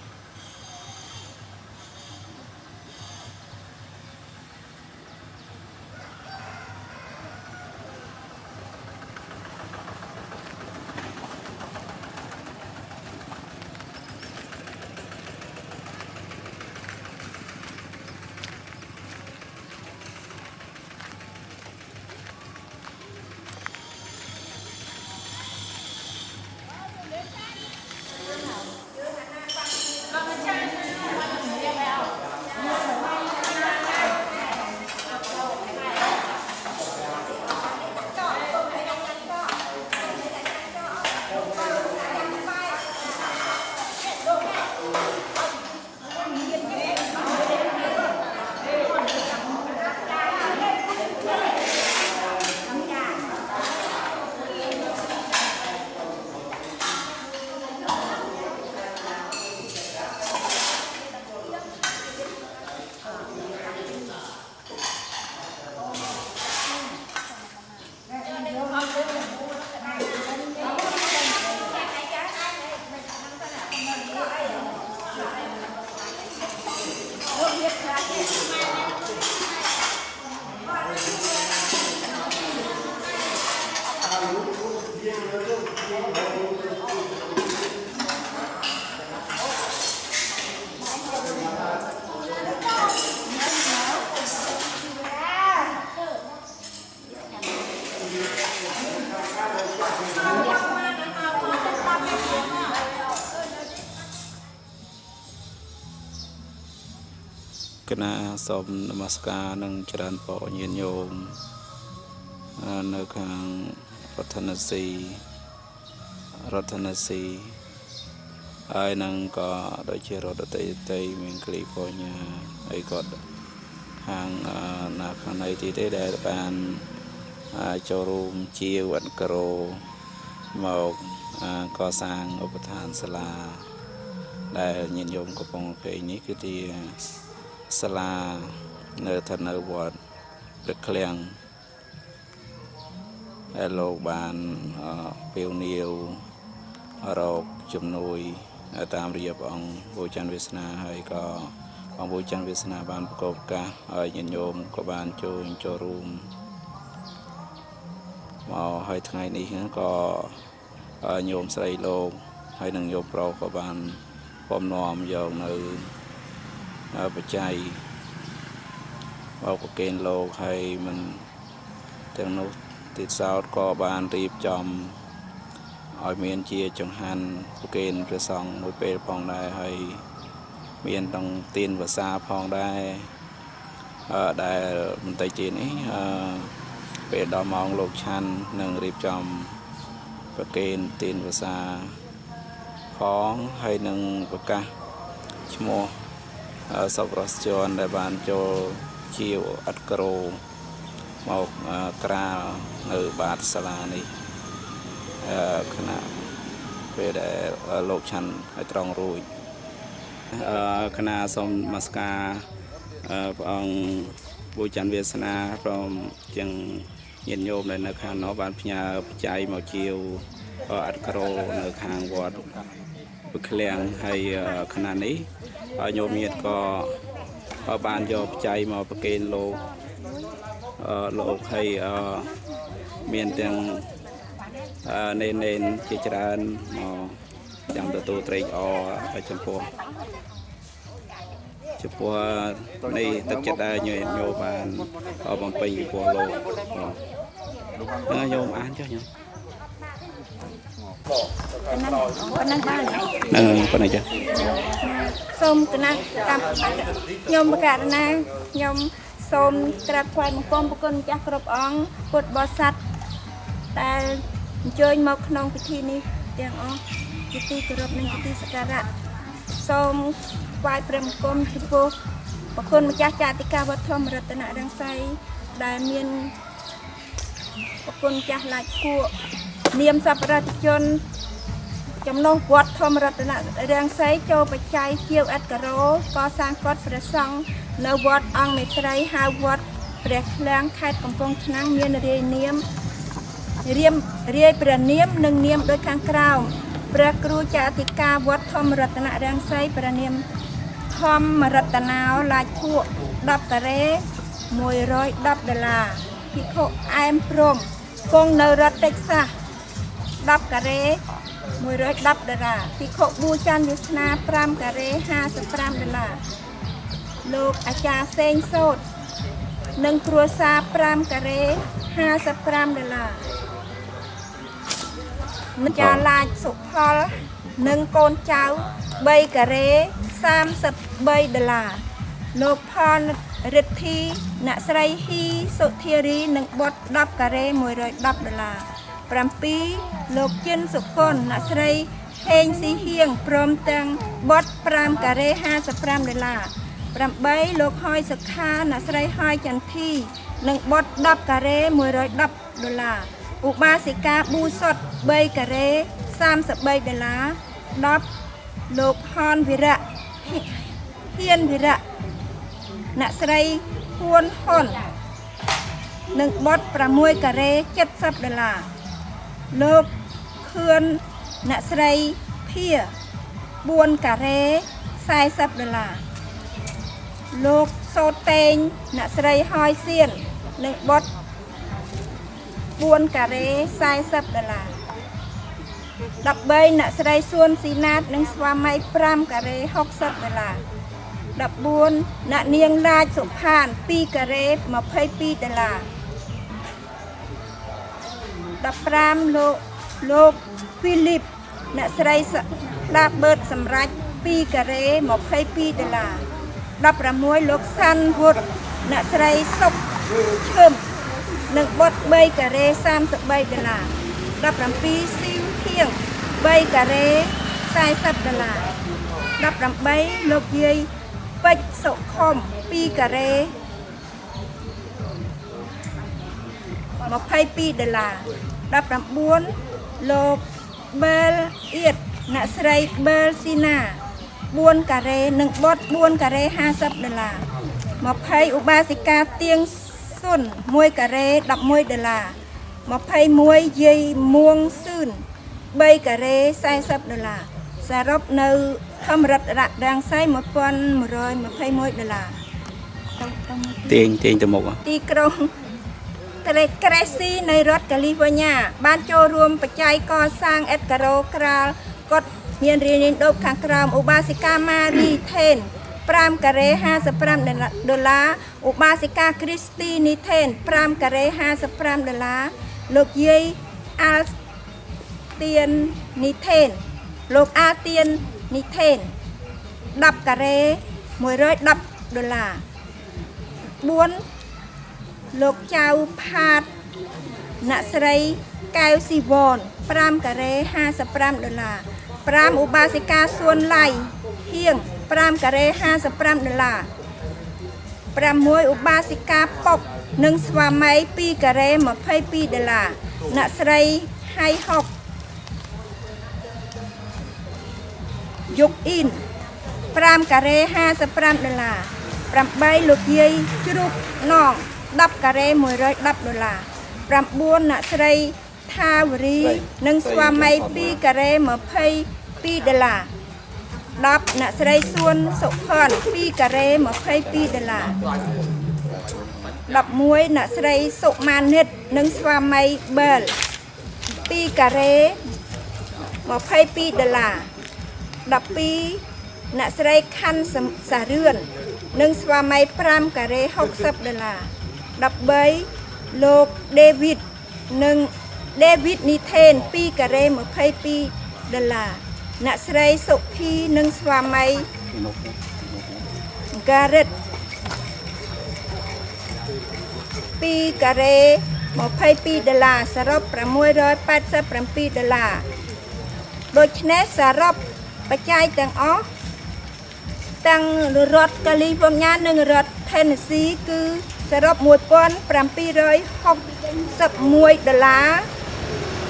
គណៈសូមនមស្ការនិងចរានពរញាតិញោមនៅខាងរដ្ឋាភិបាលហើយនឹងក៏ដូចជារដ្ឋតីមានកាលីហ្វ័រញ៉ាហើយក៏ខាងខាងនៃទីទេដែលបានចូលរួមជាវត្តក្រោមកកសាងឧបដ្ឋានសាលាដែលញាតិញោមកំពុងឃើញនេះគឺជាសាលានៅឋានវត្តព្រឹកឃ្លាំងដែលលោកបានពាវនាវរកជំនួយតាមរយៈព្រះអង្គពូច័ន្ទវាសនាហើយក៏អង្គពូច័ន្ទវាសនាបានប្រកបកាសហើយញាតិញោមក៏បានចូលរួមមកហើយថ្ងៃនេះក៏ញោមស្រីលោកហើយនឹងញោមប្រុសក៏បានពំនាំយកនៅបច្ច័យមកប្រគេនលោកហើយមិនទាំងនោះទៀតសោតក៏បានរៀបចំឲ្យមានជាចង្ហាន់ប្រគេនព្រះសង្ឃមួយពេលផងដែរហើយមានទាំងទានភាសាផងដែរដែលបន្តិចទៀតនេះពេលដល់ម៉ោងលោកឆាន់នឹងរៀបចំប្រគេនទានភាសាផងហើយនឹងប្រកាសឈ្មោះសប្បុរសជនដែលបានចូលជាវអត្តក្រោមកក្រាលនៅបាតសាលានេះគណៈពេលដែលលោកឆាន់ឲ្យត្រង់រួចគណៈសូមនមស្ការព្រះអង្គពូច័ន្ទវាសនាព្រមទាំងញាតិញោមដែលនៅខាងនោះបានផ្ញើបច្ច័យមកជាវអត្តក្រោនៅខាងវត្តព្រឹកឃ្លាំងហើយគណៈនេះញោមញាតិក៏បានយកបច្ច័យមកប្រគេនលោកហើយមានទាំងនេនជាច្រើនមកចាំទទួលត្រេកអរចំពោះនៃទឹកចិត្តដែលញោមបានបំពេញពីពោះលោកញោមអានចុះញោមប៉ុណ្ណឹងបានប៉ុណ្ណឹងចាសូមគណៈកម្មខ្ញុំបកករណាខ្ញុំសូមក្រាបថ្វាយបង្គំព្រះគុណម្ចាស់គ្រប់អង្គពុទ្ធបរិស័ទដែល អញ្ជើញមកក្នុងពិធីនេះទាំងអស់ជាទីគោរពនិងជាទីសក្ការៈសូមថ្វាយព្រះបង្គំចំពោះព្រះគុណម្ចាស់ចាតិកាវត្តធម្មរតនរាំងសីដែលមានព្រះគុណម្ចាស់ឡាច់គួរនាមសប្បុរសជនចំណុះវត្តធម្មរតនរាំងសីចូលបច្ច័យជាវអេតការ៉ូកសាងកុដិព្រះសង្ឃនៅវត្តអង្គមេត្រីហៅវត្តព្រះឃ្លាំងខេត្តកំពង់ឆ្នាំងមានរាយព្រះនាមនិងនាមដូចខាងក្រោមព្រះគ្រូចាតិកាវត្តធម្មរតនរាំងសីព្រះនាមធម្មរតនោឡាជភក់10ការ៉េ$110ភិក្ខុអែមព្រំគង់នៅរដ្ឋតិចសាស10ការ៉េ$110ភិក្ខុប៊ូច័ន្ទវាសនា5ការ៉េ$55លោកអាចារ្យសេងសូត្រនិងគ្រួសារ5ការ៉េ$55ម្ចាស់ឡាជសុផលនិងកូនចៅ3ការ៉េ$33លោកផលរិទ្ធីអ្នកស្រីហ៊ីសុធារីនិងបុត្រ10ការ៉េ$110 7លោកជិនសុគន្ធអ្នកស្រីហេងស៊ីហៀងព្រមទាំងបុត្រ5ការ៉េ$55 8លោកហើយសុខាអ្នកស្រីហើយចន្ទធីនិងបុត្រ10ការ៉េ$110ឧបាសិកាប៊ូសុត3ការ៉េ$33 10លោកហនវិរៈហ៊ានវិរៈអ្នកស្រីហ៊ួនហ៊ុននិងបុត្រ6ការ៉េ$70លោកខឿនអ្នកស្រីភា4ការ៉េ$40លោកសោតតេងអ្នកស្រីហើយសៀននិងបុត្រ4ការ៉េ$40 13អ្នកស្រីសួនស៊ីណាតនិងស្វាមី5ការ៉េ$60 14អ្នកនាងឡាជសុផាន2ការ៉េ$22 15លោកហ្វីលីបអ្នកស្រីដាបឺតសម្រាប់2ការ៉េ$22 16លោកសាន់វុតអ្នកស្រីសុកឈឹមនិងបុត្រ3ការ៉េ$33 17ស៊ីវធៀង3ការ៉េ$40 18លោកយាយពេជ្រសុខុម2ការ៉េ$22 19លោកបែលអៀតអ្នកស្រីបែលស៊ីណា4ការ៉េនិងបុត្រ4ការ៉េ$50 20ឧបាសិកាទៀងសុន1ការ៉េ$11 21យាយមួងសឿន3ការ៉េ$40 សរុបនៅធម្មរដ្ឋរាំងសី$1121 ទាញទៅមុខទីក្រុងក្រេស៊ីនៃរដ្ឋកាលីហ្វ័រញ៉ាបានចូលរួមបច្ច័យកសាងអេតការ៉ូក្រាលកុដិមានរាងដូចខាងក្រោមឧបាសិកាម៉ារីថេន5ការ៉េ$55ឧបាសិកាគ្រីស្ទីនីថេន5ការ៉េ$55លោកយាយអាល់ទៀននីថេនលោកអាទៀននីថេន10ការ៉េ$110 4លោកចៅផាតអ្នកស្រីកែវស៊ីវន5ការ៉េ$55 5ឧបាសិកាសួនឡៃហៀង5ការ៉េ$55 6ឧបាសិកាប៉ុកនិងស្វាមី2ការ៉េ$22អ្នកស្រីហៃហុកយុកអ៊ីន5ការ៉េ$55 8លោកយាយជ្រូកណង10ការ៉េ$110 9អ្នកស្រីថាវរីនិងស្វាមី2ការ៉េ$22 10អ្នកស្រីសួនសុផាន់2ការ៉េ$22 11អ្នកស្រីសុម៉ានិតនិងស្វាមីបែល2ការ៉េ$22 12អ្នកស្រីខាន់សារឿននិងស្វាមី5ការ៉េ$60 13លោកដេវីតនិងដេវីតនីថេន2ការ៉េ$22អ្នកស្រីសុភីនិងស្វាមីការ៉េត2ការ៉េ $22 សរុប$687 ដូច្នេះសរុបបច្ច័យទាំងអស់ទាំងរដ្ឋកាលីហ្វ័រញ៉ានិងរដ្ឋ Tennessee គឺសរុប$1761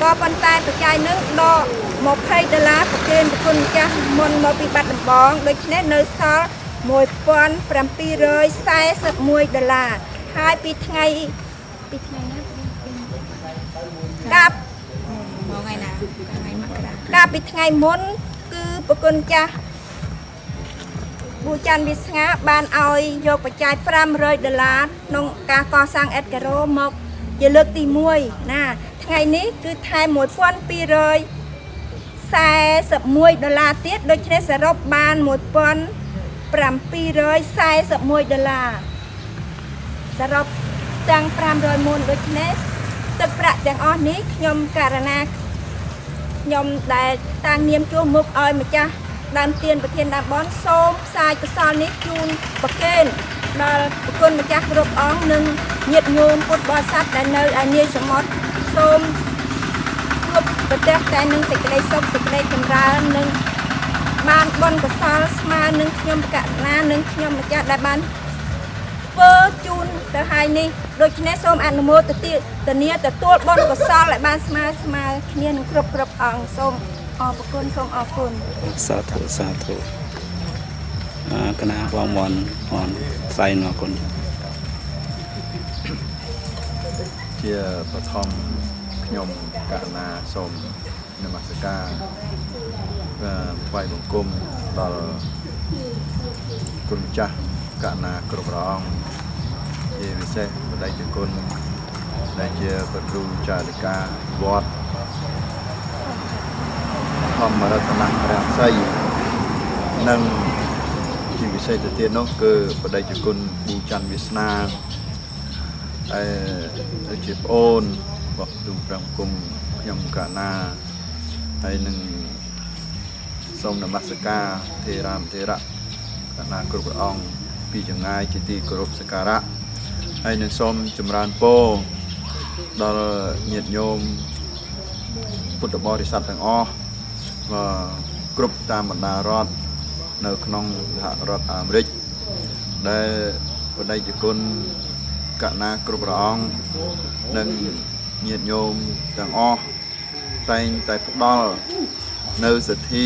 ក៏ប៉ុន្តែបច្ច័យនឹងដក$20ប្រគេនប្រគុណម្ចាស់មុនមកពីបាត់ដំបងដូច្នេះនៅសល់$1741 ហើយពីថ្ងៃណាកាប់ថ្ងៃណាថ្ងៃមករាកាប់ពីថ្ងៃមុនគឺប្រគុណម្ចាស់ប៊ូចាន់វាស្ងាបានឲ្យយកបច្ច័យ$500ក្នុងការកសាងអេតការ៉ូមកជាលើកទី1ណាថ្ងៃនេះគឺថែម$1241ទៀតដូច្នេះសរុបបាន$1741សរុបទាំង500មុនដូច្នេះទឹកប្រាក់ទាំងអស់នេះខ្ញុំករណាខ្ញុំដែលតាំងនាមជួសមុខឲ្យម្ចាស់ដើមទានប្រធានដើមបនសូមផ្សាយកុសលនេះជូនប្រគេនដល់ប្រគុណម្ចាស់គ្រប់អង្គនិងញាតិញោមពុទ្ធបរិស័ទដែលនៅឯនាយសមុទ្រសូមជួបប្រទះតែនឹងសេចក្តីសុខសេចក្តីចម្រើននិងបានបុណ្យកុសលស្មើនឹងខ្ញុំកណានិងខ្ញុំម្ចាស់ដែលបានធ្វើជូនទៅហើយនេះដូច្នេះសូមអនុមោទនាទទួលបុណ្យកុសលដែលបានស្មើគ្នានឹងគ្រប់អង្គសូមអរគុណសូមអរគុណសាធុកណាបងមនថ្លែងអរគុណ ជាបឋមខ្ញុំករណាសូមនមស្ការថ្វាយបង្គំដល់គុណចាស់ករណាគ្រប់ព្រះអង្គជាពិសេសបដិជគុណដែលជាប្រគ្រូចារិកាវត្តធម្មរតនរាសីនិងជាពិសេសទៅទៀតនោះគឺបដិជគុណប៊ូច័ន្ទវាសនាជាប្អូនរបស់ទូប្រងគុំខ្ញុំកណាហើយនឹងសូមនមស្ការទេរាមទេរៈកណាគ្រប់ព្រះអង្គពីចម្ងាយជាទីគោរពសក្ការៈហើយនឹងសូមចម្រើនពរដល់ញាតិញោមពុទ្ធបរិស័ទទាំងអស់គ្រប់តាមបណ្ដារដ្ឋនៅក្នុងសហរដ្ឋអាមេរិកដែលបដិជគុណកណាគ្រប់ព្រះអង្គនិងញាតិញោមទាំងអស់តែងតែផ្ដល់នៅសទ្ធា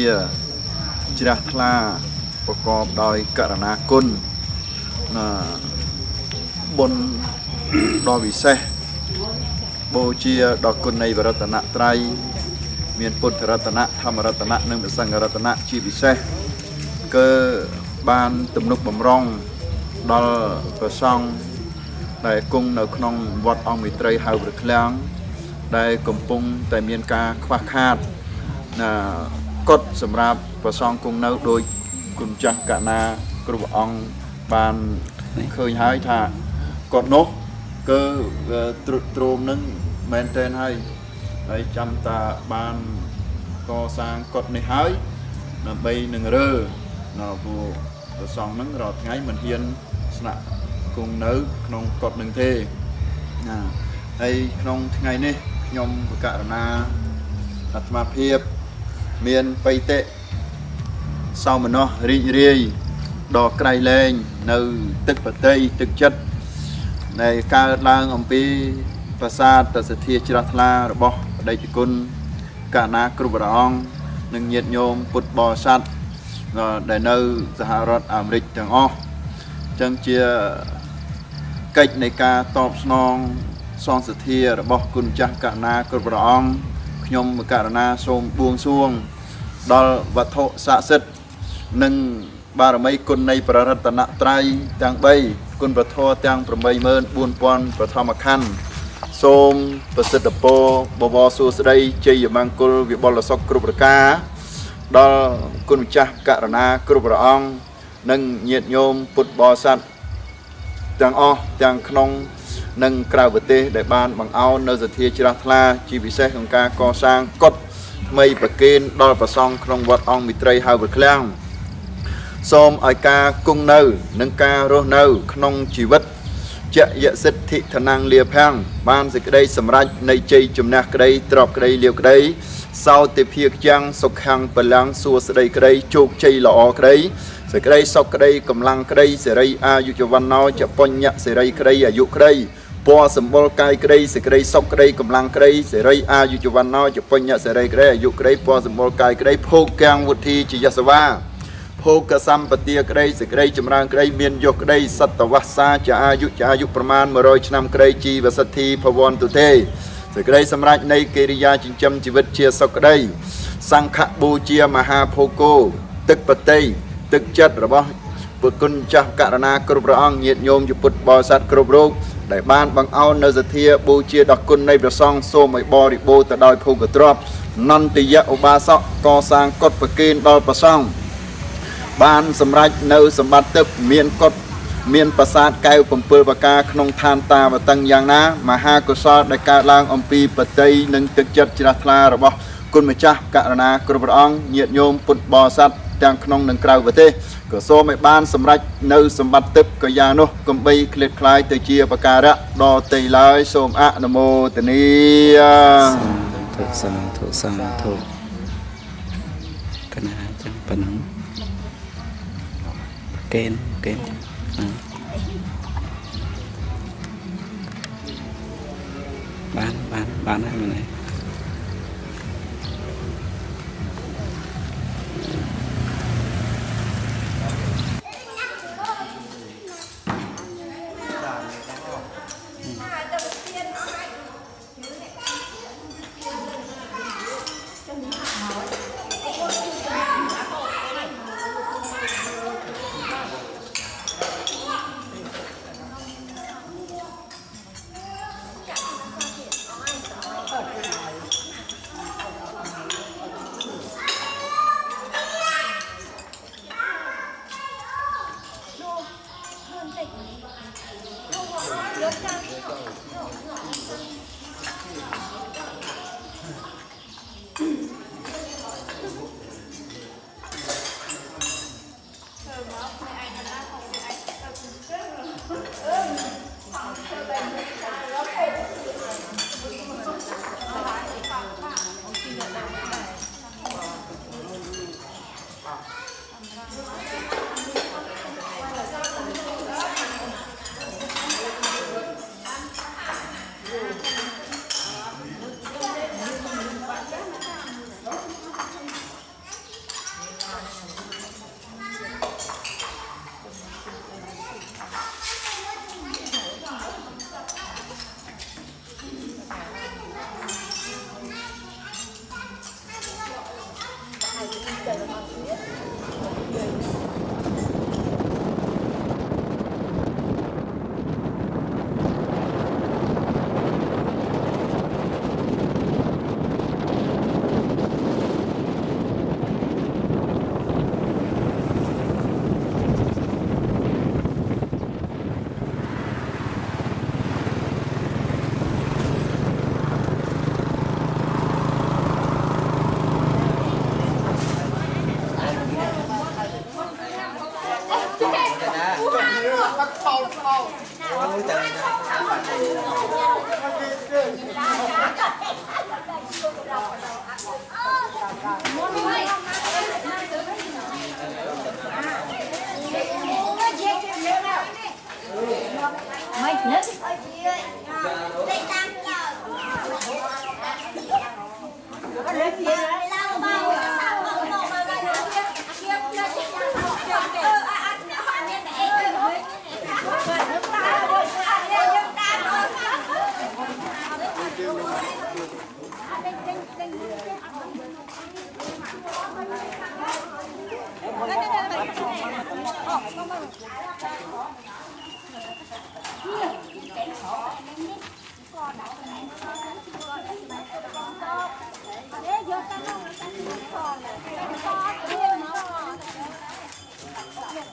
ជ្រះថ្លាប្រកបដោយករុណាគុណបុណ្យដ៏វិសេសបូជាដល់គុណនៃវរតនត្រ័យមានពុទ្ធរតនៈធម្មរតនៈនិងព្រះសង្ឃរតនៈជាពិសេសគឺបានទំនុកបំរុងដល់ព្រះសង្ឃដែលគង់នៅក្នុងវត្តអង្គមិត្រីហៅព្រះឃ្លាំងដែលកំពុងតែមានការខ្វះខាតកុដិសម្រាប់ព្រះសង្ឃគង់នៅដោយគុណចាស់កណាគ្រប់អង្គបានឃើញហើយថាកុដិនោះគឺទ្រុឌទ្រោមនឹងមែនទែនហើយចាំតាបានកសាងកុដិនេះហើយដើម្បីនឹងរើនៅពួកព្រះសង្ឃនឹងរាល់ថ្ងៃមិនហ៊ានស្នាក់គង់នៅក្នុងកុដិនឹងទេហើយក្នុងថ្ងៃនេះខ្ញុំករណាអាត្មាភាពមានបិតិសោមនស្សរីករាយដល់ក្រៃលែងនៅទឹកបតីទឹកចិត្តដែលកើតឡើងអំពីប្រាសាទសទ្ធាជ្រះថ្លារបស់បដិជគុណកណាគ្រប់ព្រះអង្គនិងញាតិញោមពុទ្ធបរិស័ទដែលនៅសហរដ្ឋអាមេរិកទាំងអស់ចឹងជាកិច្ចនៃការតបស្នងសងសទ្ធារបស់គុណចាស់កណាគ្រប់ព្រះអង្គខ្ញុំករណាសូមបួងសួងដល់វត្ថុស័ក្តិសិទ្ធិនិងបារមីគុណនៃព្រះរតនត្រ័យទាំង3គុណព្រះធម៌ទាំង84000ប្រធមខណ្ឌសូមប្រសិទ្ធពរបវរសួស្តីជ័យមង្គលវិបុលសុខគ្រប់ប្រការដល់គុណម្ចាស់ករណាគ្រប់ព្រះអង្គនិងញាតិញោមពុទ្ធបរិស័ទទាំងអស់ទាំងក្នុងនិងក្រៅប្រទេសដែលបានបង្អោននៅសទ្ធាជ្រះថ្លាជាពិសេសក្នុងការកសាងកុដិថ្មីប្រគេនដល់ព្រះសង្ឃក្នុងវត្តអង្គមិត្រីហៅព្រះឃ្លាំងសូមឲ្យការគង់នៅនិងការរស់នៅក្នុងជីវិត จะยะสิทธิธนังเลียพังบ้านสิกได้สำรัจในใจจุมนักกระไดตรอบกระไดเลียวกระไดเศร้าแต่เพียกยังสุขหังพลังสัวสไดกระไดโจกใจหล่อกระไดสิกได้สกกระไดกำลังกระไดเสรีอายุจวันนอจะปัญญาเสรีกระไดอายุกระไดปอสมบูรณ์กายกระไดสิกได้สกกระไดกำลังกระไดเสรีอายุจวันนอจะปัญญาเสรีกระไดอายุกระไดปอสมบูรณ์กายกระไดโภกังวุฒิจิยสวาโภกสัมปติกระไดสิกได้จำรางกระไดเมียนยกกระไดสัตวัสสาจะอายุประมาณ100 ឆ្នាំกระไดจีวสัทธีพวันตุเตสิกได้สำรัจในกิริยาจิงจำชีวิตเชียสกระไดสังฆบูเชียมหาโภโกตึกปฏิตึกจัดระบอบปุกุญจักการณากรุบระองเยียดโยมจุปุตบริษัทกรุบรูปได้บ้านบางเอาเนสเทียบูเชียดอกกุลในประซองโซมไอบริโบแต่ดอยภูกระตรอบนันติยะอุบาสกก่อสร้างกฎประกินดอยประซองบ้านสำรัจในสมบัติตึกเมียนกฎเมียนประสาทแก้วปมเปิลปากกาขนมทานตาบตังอย่างนะมหากุศลได้การล้างอมปีปฏิหนึ่งตึกจัดจิรัตลาระบอบกุลมจักการณากรุบระองเยียดโยมปุตบริษัทจางขนมหนึ่งกล่าวประเทศก็โซไม่บ้านสำรัจในสมบัติตึกก็ยานุกุมบีเคล็ดคลายเตจีปากการะดอเตยลายโสมอะนโมตนีถูกสั่งถูกคณะจังปนังเกณฑ์บ้านให้มันไหน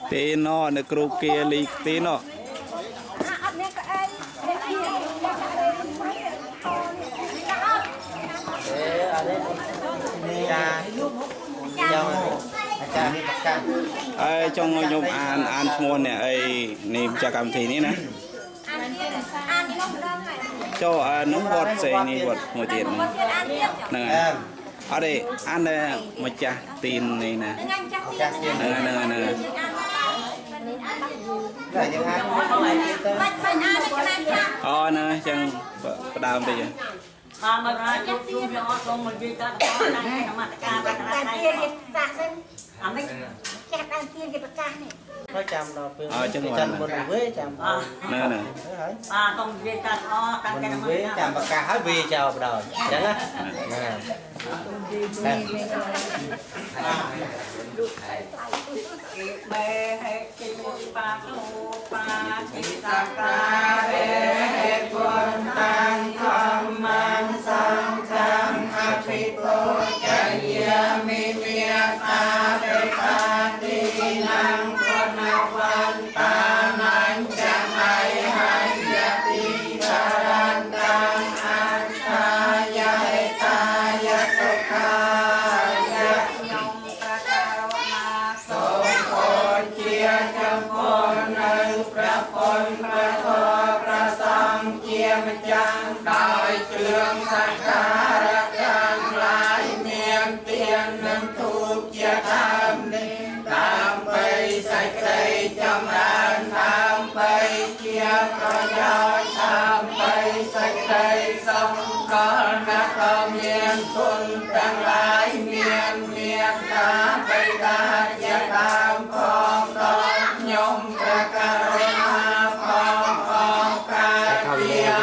เตนอในกรุเกลีเตนอไอ้จงยมอ่านชมวนเนี่ยไอ้นี่จากกรรมทีนี้นะ cho nông bọt xe này bọt một tiền này ở đây ăn đây một chả tiền này nè nè nè chẳng đào bây giờ có chăm đâu chân chăm bên quế chăm nè nè không về chăm bên quế chăm bạc ca hết về chào đầu chẳng á bè hệ kinh ba lô ba chỉ sa ca hệ quân tăng tham man sang tham a phi tô chạy mi mi ta te ta ti năng quân văn ta năng cha mai hai ya ti ta ran tăng an ta ya ta ya so kha chẳng đại trường sang ca càng lại miền tiền nâng thuộc chia tham đi tam bay sạch cây trong đàn tam bay chia có gió tam bay sạch cây sông con đã có miền thuần càng lại miền miền ta bay ta chia tam con con nhung ra ca roma con ca chia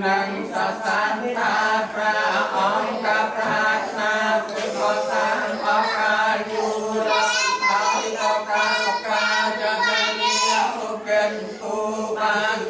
năng sa san tha pra ong ka pratna kubo san oka yura thai oka jagania uken tu ban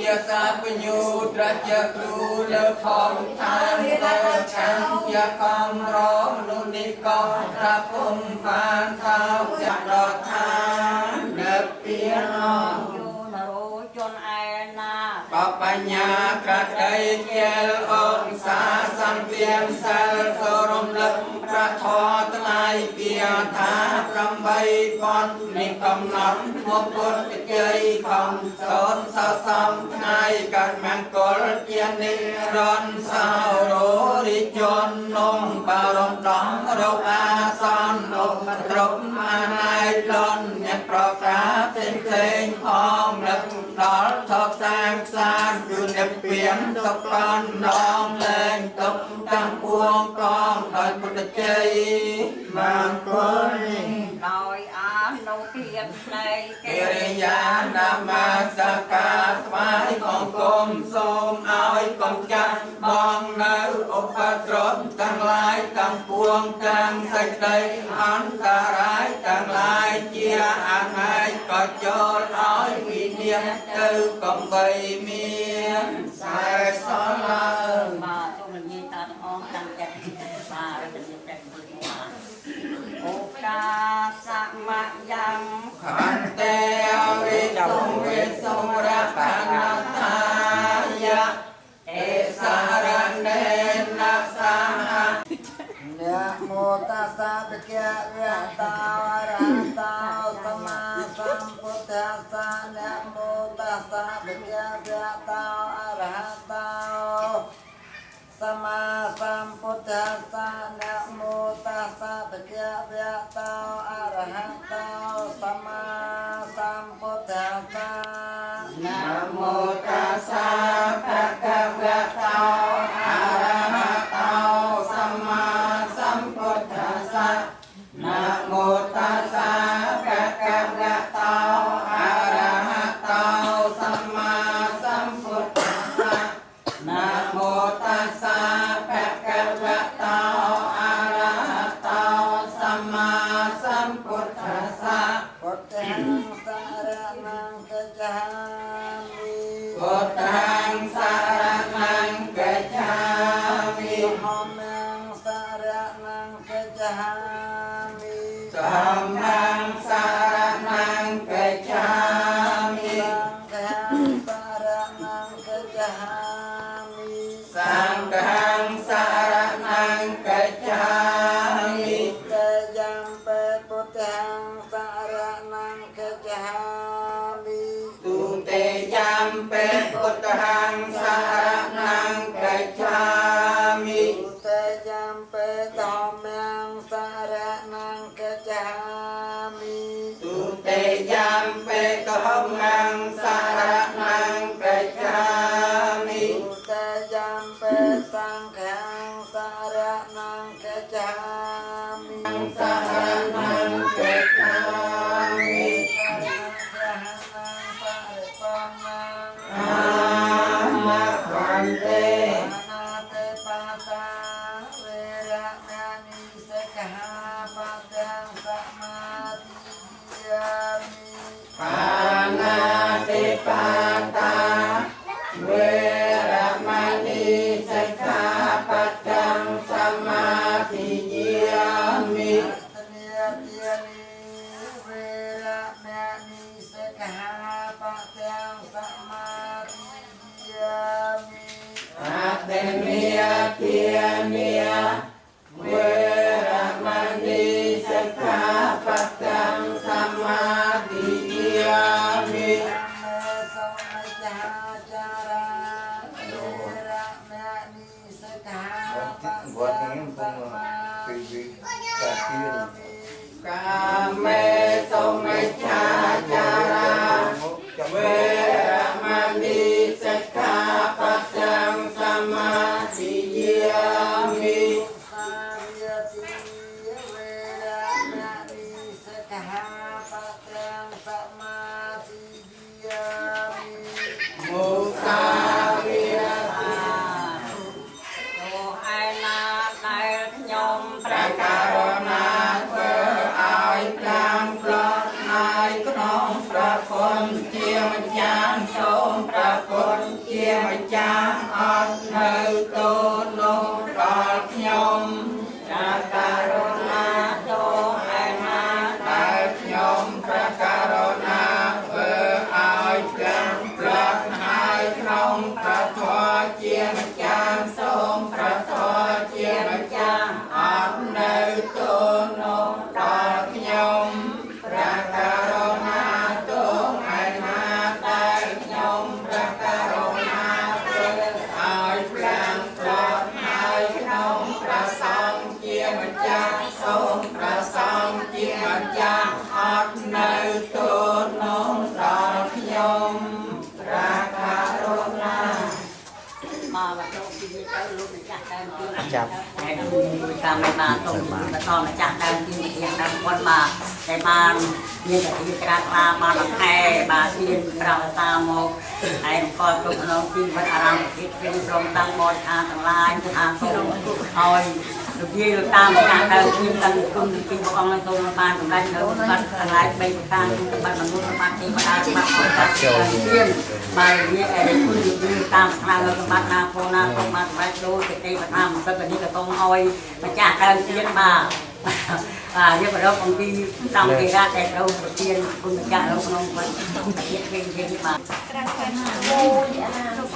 ya sa penyu draja kru le phong than le chan ya kom rom nu ni kom ra pum pan thao ya do than ne pia no yu na ro chon ai na pa បញ្ញาត្រាក្តីជាលអូនសាសន្ទានសិលសូរំលឹកព្រះធម៌ថ្លៃពីថា8,000នេះកំណត់មកពុទ្ធជ័យខំសូនសសំថ្ងៃកើតមង្គលជានិរន្តរ៍សោររិជននំបារម្ភដំរោគអាសន្នឧបទ្រពអាណៃលន់អ្នកប្រកាផ្សេងផងលឹកដល់ថកសាងសានគឺអ្នកពៀនសុខបានដងលែងទុកទាំងពួងកងដោយពុទ្ធជ័យបានគុណដោយអានុភាពនៃកិរិយានាមាសការថ្វាយបង្គំសូមឲ្យកំចាត់បងនៅឧបទ្រពទាំងឡាយទាំងពួងទាំងសេចក្តីអន្តរាយទាំងឡាយជាអនាយក៏ចូលឲ្យវិញ្ញាណទៅកំបីមានខ្សែសល់ឡើងបាទសូមនិយាយតាទាំងអស់តាំងចិត្តបាទរកនិយាយតែមួយបាទអូកាសមយ៉ាងខន្តិវិសុវិសុរៈកណតាយៈអេសារណេនសហนะโมตัสสะภะคะวะโตอะระหะโตสัมมาสัมพุทธัสสะนะโมตัสสะภะคะวะโตอะระหะโตสัมมาสัมพุทธัสสะนะโมตัสสะภะคะวะโตอะระหะโตสัมมาสัมพุทธัสสะนะโมตัสสะภะคะวะโตอะระหะโตสัมมาสัมพุทธัสสะนะโมตัสสะภะคะวะโตอะระหะโตสัมมาสัมพุทธัสสะนะโมตัสสะภะคะวะโตอะระหะโตสัมมาสัมพุทธัสสะพุทธังสารนังกัจฉามิ พุทธังสารนังกัจฉามิ ธัมมังสารนังกัจฉามิ ธัมมังสารนังกัจฉามิ สังฆังสารนังกัจฉามิ สังฆังสารนังกัจฉามิ เตยัมเปพุทธังสารนังกัจฉามิ ตุเตยัมเปพุทธังสารนังกัจฉามิ ตุเตยัมเปธัมมังสารนังกัจฉามิ ตุเตยัมเปธัมมังสารนังกัจฉามิ ตุเตยัมเปสังฆังสารนังกัจฉามิ สารนังกัจฉามิ อามะขันเต นาเตปาตาเวระมณีสกหาปัตตังสมาธิยามิ ปานาติปาตาเวระมณีสิกขาปัตตังสมาธิยามิ ตเนียเตียนีเวระมณีสกหาปัตตังสมาธิยามิ อาเตเมียเทียเมียเวระมณีสิกขาปัตตังสมาธิยามิ โมสมัจจาจาราเวระมณีสกหาปัตตังสมาธิยามิ กาเมสุมิจฉาจาราเวระมณีสิกขาปัตตังสมาธิยามิ สายติเวระมณีสกหาปัตตังสมาธิยามิ มุสาวิรติ โอ้ไอ้นาได้ខ្ញុំ ព្រះករុណាធ្វើឲ្យប្រាំប្រត់ហើយក្នុងព្រះគុណជាម្ចាស់សូមព្រះគុណជាម្ចាស់អត់នៅទោសនោះដល់ខ្ញុំព្រះករុណាទោសឯណាដែលខ្ញុំព្រះករុណាធ្វើឲ្យប្រាំប្រត់ហើយក្នុងព្រះ จับตามมาตรงมาตอนมาจากดังที่มาเทียงดังวันมาแต่มาเนี่ยแต่ที่กระลามาหลังแพมาเทียนเราตามโมไอ้ก่อนตรงน้องที่วัดอารามที่เป็นตรงตั้งบอลทางลายทางตรงคอยลูกยี่ลูกตามจากดังที่ตั้งกลุ่มที่บอกองตรงมาตรงนั้นเราบัดทางลายไปทางบัดมนุษย์มาที่มาอามาขอจัดเทียนมาเนี่ยไอ้คุณอยู่ตามทางเราบัดนาโพนาตรงมาไปดูเตะมาทำก็แบบนี้ก็ต้องเอามาจากดังเทียนมาเนี่ยเราบางทีทำเองได้แต่เราเทียนคุณจะเราต้องไปเทียนเทียนมาโอ้ยลูก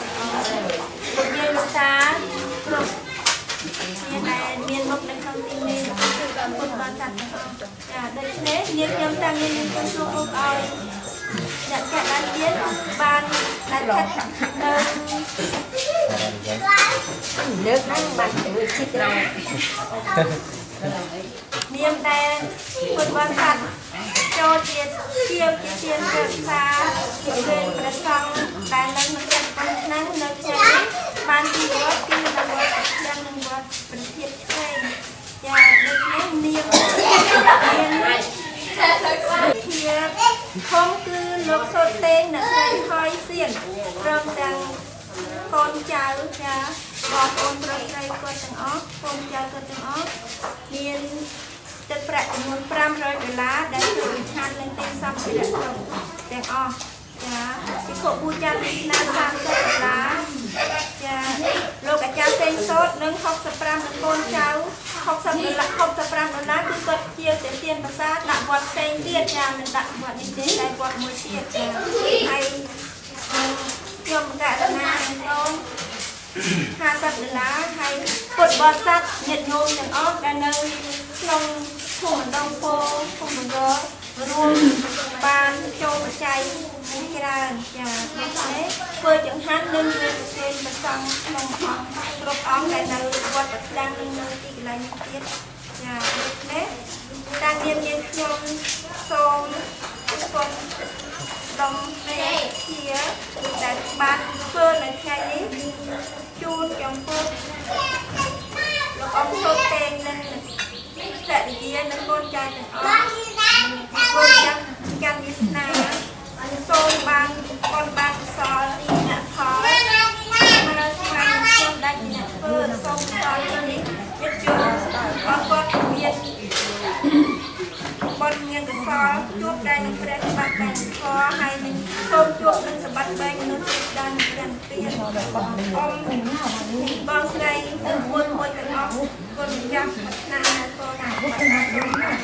เรียนลูกช้าลูกเรียนอะไรเรียนลูกในคำตีนี้คือการพูดบาจัดโดยเฉพาะเรียนยำตังเรียนเป็นลูกลูกเอาอยากแค่การเรียนบานและแค่เลิกนั่งบันถือชิดเราเนียมแต่คนวันสัตว์โจเจียเชียวเจียเกิดซาเป็นประสงแต่นั้นมันจะเป็นนั้นเลิกใช้บางทีว่าที่เราว่ายังว่าเป็นเทียบเช่นอย่าเลิกเล่นเนียมเทียบคงคือลูกโซเต้นนักเรียนคอยเสียงเริ่มดังcon cháu cha và con rồi đây con từng óc con cháu con từng óc miền tết bạc muốn pram rồi để lá để từ han lên tên xong thì đã trồng từng óc cha cái cổ bu cha đi na sang tết lá cha lô cả cha tên sốt nâng học tập pram được con cháu học tập pram được lá cứ cất chia để tiền bạc sa đặt quạt tên tiền cha mình đặt quạt đi đến đây quạt mới tiền cha hayยมกะนาน้องหาสัตว์ล้าให้กดบอลสัตว์เน็ตโยมอย่างอ้อกันเลยลงถุงดองโฟถุงดองรวมบานโจมใจนี่กระดานอย่าไม่ใช่เปิดอย่างฮันนึงเลยเป็นประสังลงอ้อมรบอ้อมกันเลยวัดดังนึงเลยอีกหลายนิดเดียวอย่าเล็กดังเย็นเย็นยมโซมคนดมเสียแต่บานเพื่อนในใจนี้จูนจงพูดลูกอมโซเตนนั่นแต่ดีนั่นคนใจแต่อ๋อคนยังกันยิสนาโซบางคนบางซอยน่ะพอมาสิมาคนได้ยินเพื่อนโซซอยนี้ยึดจูนบางคนเวียนบอลเงินกับซอจุกได้หนึ่งประเด็นบัตรแบงคอให้หนึ่งต้มจุกหนึ่งสบัดแบงนุชได้หนึ่งประเด็นเปลี่ยนอมบอลใส่หนึ่งวนมวยกันออกคนยักษ์นานก็หนักบัตรนานก็หนัก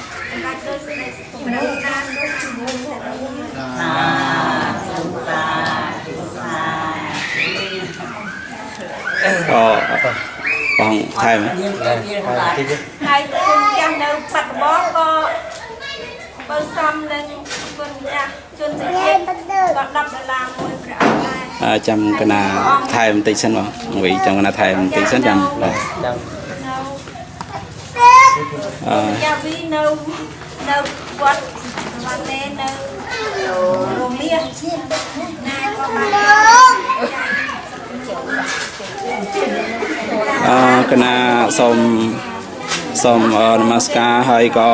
บัตรโดยเสด็จประเด็นนานก็หนักมุ้งแต่ละมุ้งก็ฟังไทยไหมไทยคนยังเดินปัดบอลก็เบอร์ซ้ำเลยคนจะจนจะเก็บก็ดับเวลามวยกระเอา จำกันนาไทยมันติดเส้นบ่วิจำกันนาไทยมันติดเส้นจังอย่าวินเอาวัดวันเล่นเอาโรงเรียนนายก็มาคณะสมนมัสการให้ก็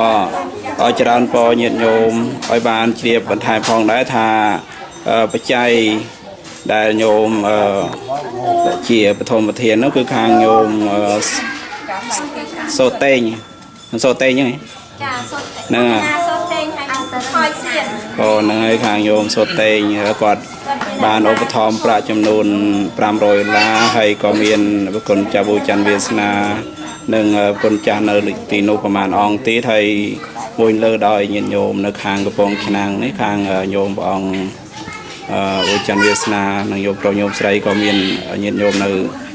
เอาจารย์ปอเงียดโยมอ้อยบานเชียบบรรทายพองได้ทาปัจจัยได้โยมเชียปฐมประเทียนนั่นคือทางโยมโซเต้งยังไงนั่นก็นั่งให้ทางโยมโซเต้งแล้วก็บานอุปธรรมประจำนวน300 ล้าให้ก็มีบุคคลจาบูจันเวสนาหนึ่งคนจานเนลิตีนุประมาณองตีไทยบุญเลือดอยยินโยมในคางกระปองขนางในคางโยมบองบุจันเวสนาหนึ่งโยมโปรโยมใส่ก็มียินโยมใน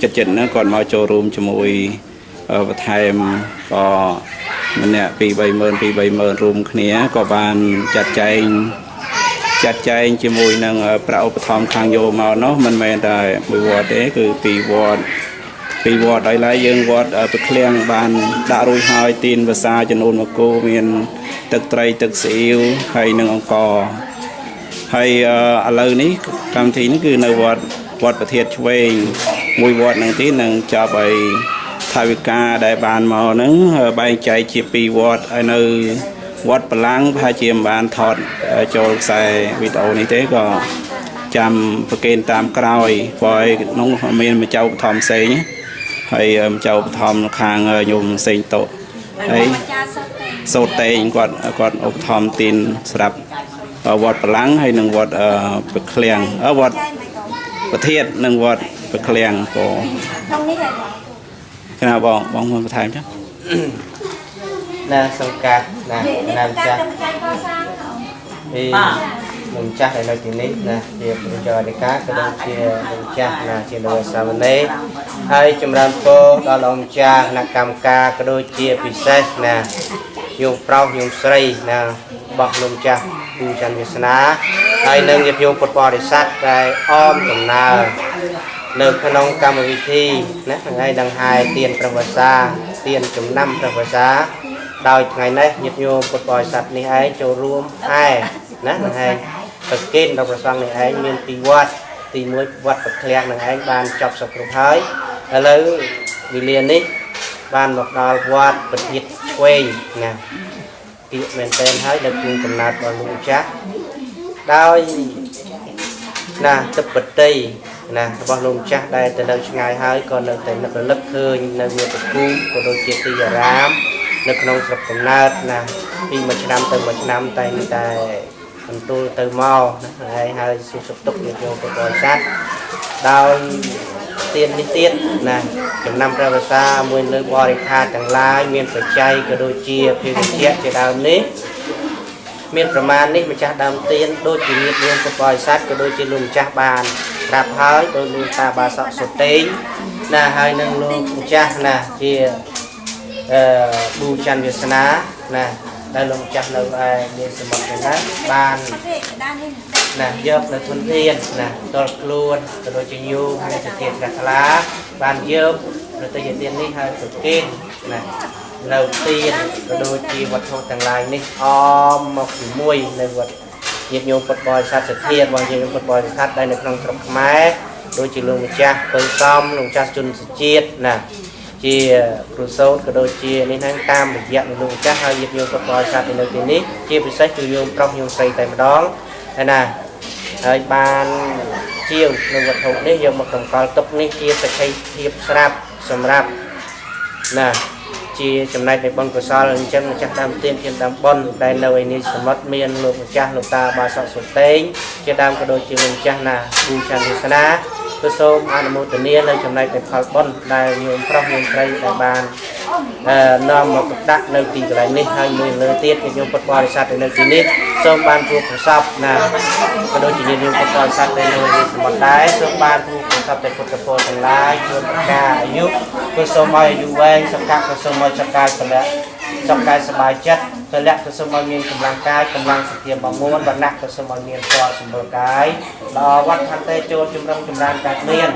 จัดนั้นก่อนมาโจรูมจมวยประเทศก็มันเนี่ยปีใบเมินรวมเนี้ยก็บานจัดใจจมวยหนึ่งประอุปธรรมคางโยมเอาเนาะมันไม่ได้มือวอดเด้คือปีวอดได้หลายยังวอดไปเคลียงบานดารุยหายตีนภาษาจนูนมาโกมีนตึกไตรตึกสิวให้หนึ่งองกอให้อะไรนี้คำทีนี้คือในวอดประเทศชเวงมวยวอดหนึ่งที่หนึ่งจะไป ថាវិការដែលបានមកហ្នឹងបែងចែកជា2វត្តហើយនៅវត្តបលាំងប្រហែលជាមិនបានថតចូលខ្សែវីដេអូនេះទេក៏ចាំប្រកេនតាមក្រោយព្រោះឯក្នុងមានម្ចាស់ឧបត្ថម្ភផ្សេងហើយម្ចាស់ឧបត្ថម្ភខាងញោមផ្សេងតោហើយសូត្រតេងគាត់ឧបត្ថម្ភទានស្រាប់វត្តបលាំងហើយនិងវត្តប្រឃ្លាំងវត្តប្រធាននិងវត្តប្រឃ្លាំងក៏ក្នុងនេះហើយគណៈបងមកបន្ថែមចុះណាសង្កាត់ណាណាម្ចាស់ពីម្ចាស់នៅទីនេះណាជាព្រះចៅអធិការក៏ដូចជាម្ចាស់ណាជាលោកសាមណេរហើយចម្រើនពរដល់អង្គម្ចាស់គណៈកម្មការក៏ដូចជាពិសេសណាយោមប្រុសយោមស្រីណារបស់លោកម្ចាស់គូច័ន្ទវាសនាហើយនឹងញាតិញោមពុទ្ធបរិស័ទដែលអមដំណើរនៅក្នុងកម្មវិធីណាថ្ងៃដង្ហែទានព្រះវស្សាទានចំណាំព្រះវស្សាដោយថ្ងៃនេះញាតិញោមពុទ្ធបរិស័ទនេះឯងចូលរួមហើយណាហើយប្រគិនដល់ព្រះសង្ឃនេះឯងមាន2វត្តទី1វត្តប្រឃ្លាំងនឹងឯងបានចប់សពគ្រប់ហើយឥឡូវវេលានេះបានមកដល់វត្តប្រធានឆ្វេងណាពីមែនតើហើយនៅក្នុងកំណត់របស់លោកម្ចាស់ដោយណាទឹកបតីណារបស់លោកម្ចាស់ដែលទៅនៅឆ្ងាយហើយក៏នៅតែនឹករលឹកឃើញនៅវាប្រគូក៏ដូចជាទីអារាមនៅក្នុងស្រុកកំណើតណាពីមួយឆ្នាំទៅមួយឆ្នាំតែបន្ទូលទៅមកណាហើយសុខទុក្ខញាតិញោមពុទ្ធបរិស័ទដោយទាននេះទៀតណាចំណាំព្រះវស្សាមួយលើបរិខាទាំងឡាយមានបច្ច័យក៏ដូចជាភាវជាដើមនេះមានប្រមាណនេះម្ចាស់ដើមទានដូចជាញាតិញោមពុទ្ធបរិស័ទក៏ដូចជាលោកម្ចាស់បានប្រាប់ហើយដោយលោកតាបាសកសុតេងណាហើយនឹងលោកម្ចាស់ណាជាប៊ូច័ន្ទវាសនាណាដែលលោកម្ចាស់នៅឯមានសមុទ្រនេះបានណាយកនៅធនធានណាតលខ្លួនក៏ដូចជាញោមហើយសធានព្រះថ្លាបានយកប្រតិយទាននេះហើយប្រគេនណានៅទានក៏ដូចជាវត្ថុទាំងឡាយនេះអមមកជាមួយនៅវត្តញាតិញោមពុទ្ធបរិស័ទសធានរបស់ញាតិញោមពុទ្ធបរិស័ទដែលនៅក្នុងស្រុកខ្មែរដូចជាលោកម្ចាស់ពៅសំលោកម្ចាស់ជនជាតិណាជាគ្រូសូត្រក៏ដូចជានេះហ្នឹងតាមរយៈលោកម្ចាស់ហើយញាតិញោមពុទ្ធបរិស័ទនៅទីនេះជាពិសេសគឺយោមប្រុសយោមស្រីតែម្ដងហើយណាហើយបានជាវនៅវត្ថុនេះយកមកតម្កល់ទុកនេះជាសក្ខីភាពស្រាប់សម្រាប់ណាជាចំណែកនៃបុណ្យកុសលអញ្ចឹងម្ចាស់ដើមទានជាដើមបុណ្យដែលនៅឯនេះសមុទ្រមានលោកម្ចាស់លោកតាបាសកសុតេងជាដើមក៏ដូចជាលោកម្ចាស់ណាគូច័ន្ទវាសនាគឺសូមអនុមោទនានៅចំណែកនៃផលបុណ្យដែលញោមប្រុសញោមស្រីដែលបាននាំមកដាក់នៅទីកន្លែងនេះហើយមួយលើទៀតញោមពុទ្ធបរិស័ទនៅទីនេះសូមបានជួបប្រសពណាក៏ដូចជាញោមពុទ្ធបរិស័ទដែលនៅនេះសមុទ្រដែរសូមបានជួបប្រសពតែពុទ្ធពលទាំងឡាយជួនប្រការអាយុគឺសូមឲ្យអាយុវែងសក្ការក៏សូមឲ្យសក្ការពលៈសក្ការសบายចិត្តពលៈក៏សូមឲ្យមានកម្លាំងកាយកម្លាំងសទ្ធាបមួនវណ្ណៈក៏សូមឲ្យមានពណ៌សម្បូរកាយល្អវត្តខន្តីចូលជំរុំចម្រើនកាត់មាន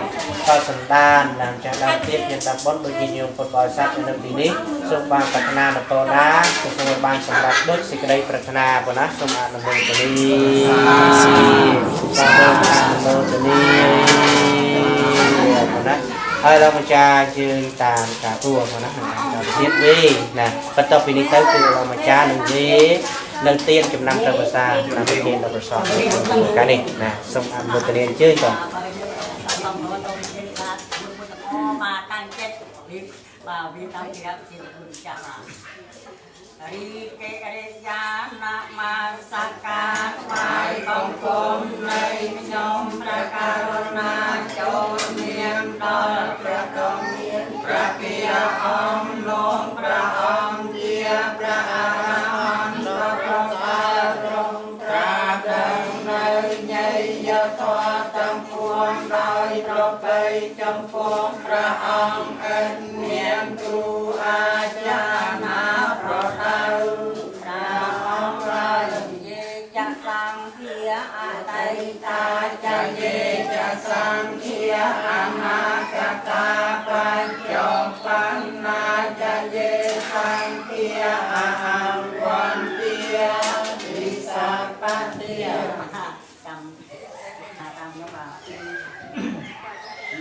ផលសន្តានឡើងចាស់ដើមទៀតជាតាមបុណ្យដូចជាញោមពុទ្ធបរិស័ទនៅទីនេះសូមបានប្រាថ្នានពរណាសូមបានសម្រាប់ដូចសេចក្តីប្រាថ្នាប៉ុណ្ណាសូមអនុមោទនាសូមអនុមោទនាប៉ុណ្ណាហើយเรามายืนตามกาตัวเขานะเทียบวีนะปัตตปีนี้เต้คือเรามาจ้าหนึ่งวีหนึ่งเตียนจำนำประวัติศาสตร์นำไปเรียนประวัติศาสตร์กันนี่นะสมอันบทเรียนชื่อก่อนมาตั้งเจ็ดมาวิธีที่เราจะพูดจะมาริเกเรยานามาสักการไหว้บังคมในยมประการนาโจเมียนดอลประดมประเกียองลงประองเดียประอาหันต์ประสารงประดังในใหญ่ยศตัวตั้งพวงโดยประไปจำพวงประองเอ็นเมียนครูอาจารย์นาประดาจะสังเขียอาไตตาจะเยจะสังเขียอานาคตาปัญจปันนาจะเยสังเขียอาวันเตียวิสัพพเตียจำยกมา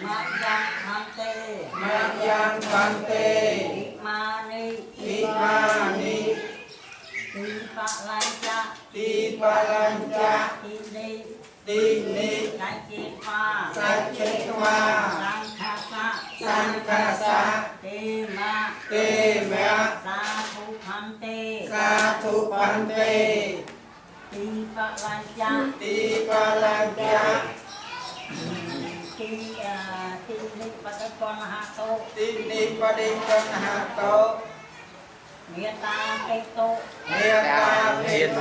มายังทันเตมา ยังพันเต อิมานิ อิมานิ ตีปะลัญจะ ตีปะลัญจะ ตีนิ ตีนิ สัจจิวา สัจเจกวา สังฆสะ สังฆาสะ เตมะ เตมะ สาธุพันเต สาธุพันเต ตีปะลัญจะ ตีปะลัญจะ ตีนิปะตะกอนหาโต ตีนิปดิปัญหาโต เมตตาเตโต เมตตาเพโต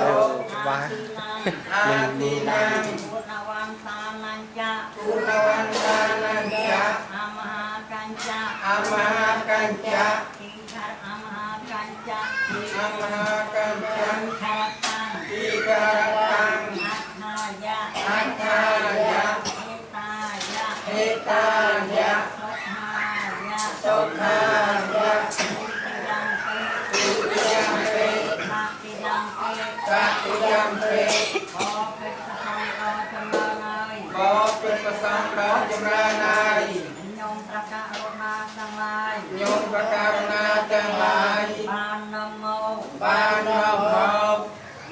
อาทินัง อาทินัง ปุณวันตานัญจะ ปุณวันตานัญจะ อามหากัญจะ อามหากัญจะ ทีขัดอามหากัญจะ อามหากัญจะ ขะตัง ทีการตัง อัฏฐายะ อัฏฐายะ เอตายะ เอตายะ สุขายะ สุขายะ ตุยังเป ตุยังเป สัพพิยังเป สัพพิยังเป ขอเป็นพระธรรมรอจำเริญเลย ขอเป็นประสงค์ร้อนจำราญาย ยมประกาศมาทั้งหลาย โยมประการนาทั้งหลาย บานนโม บ้านนอกหอก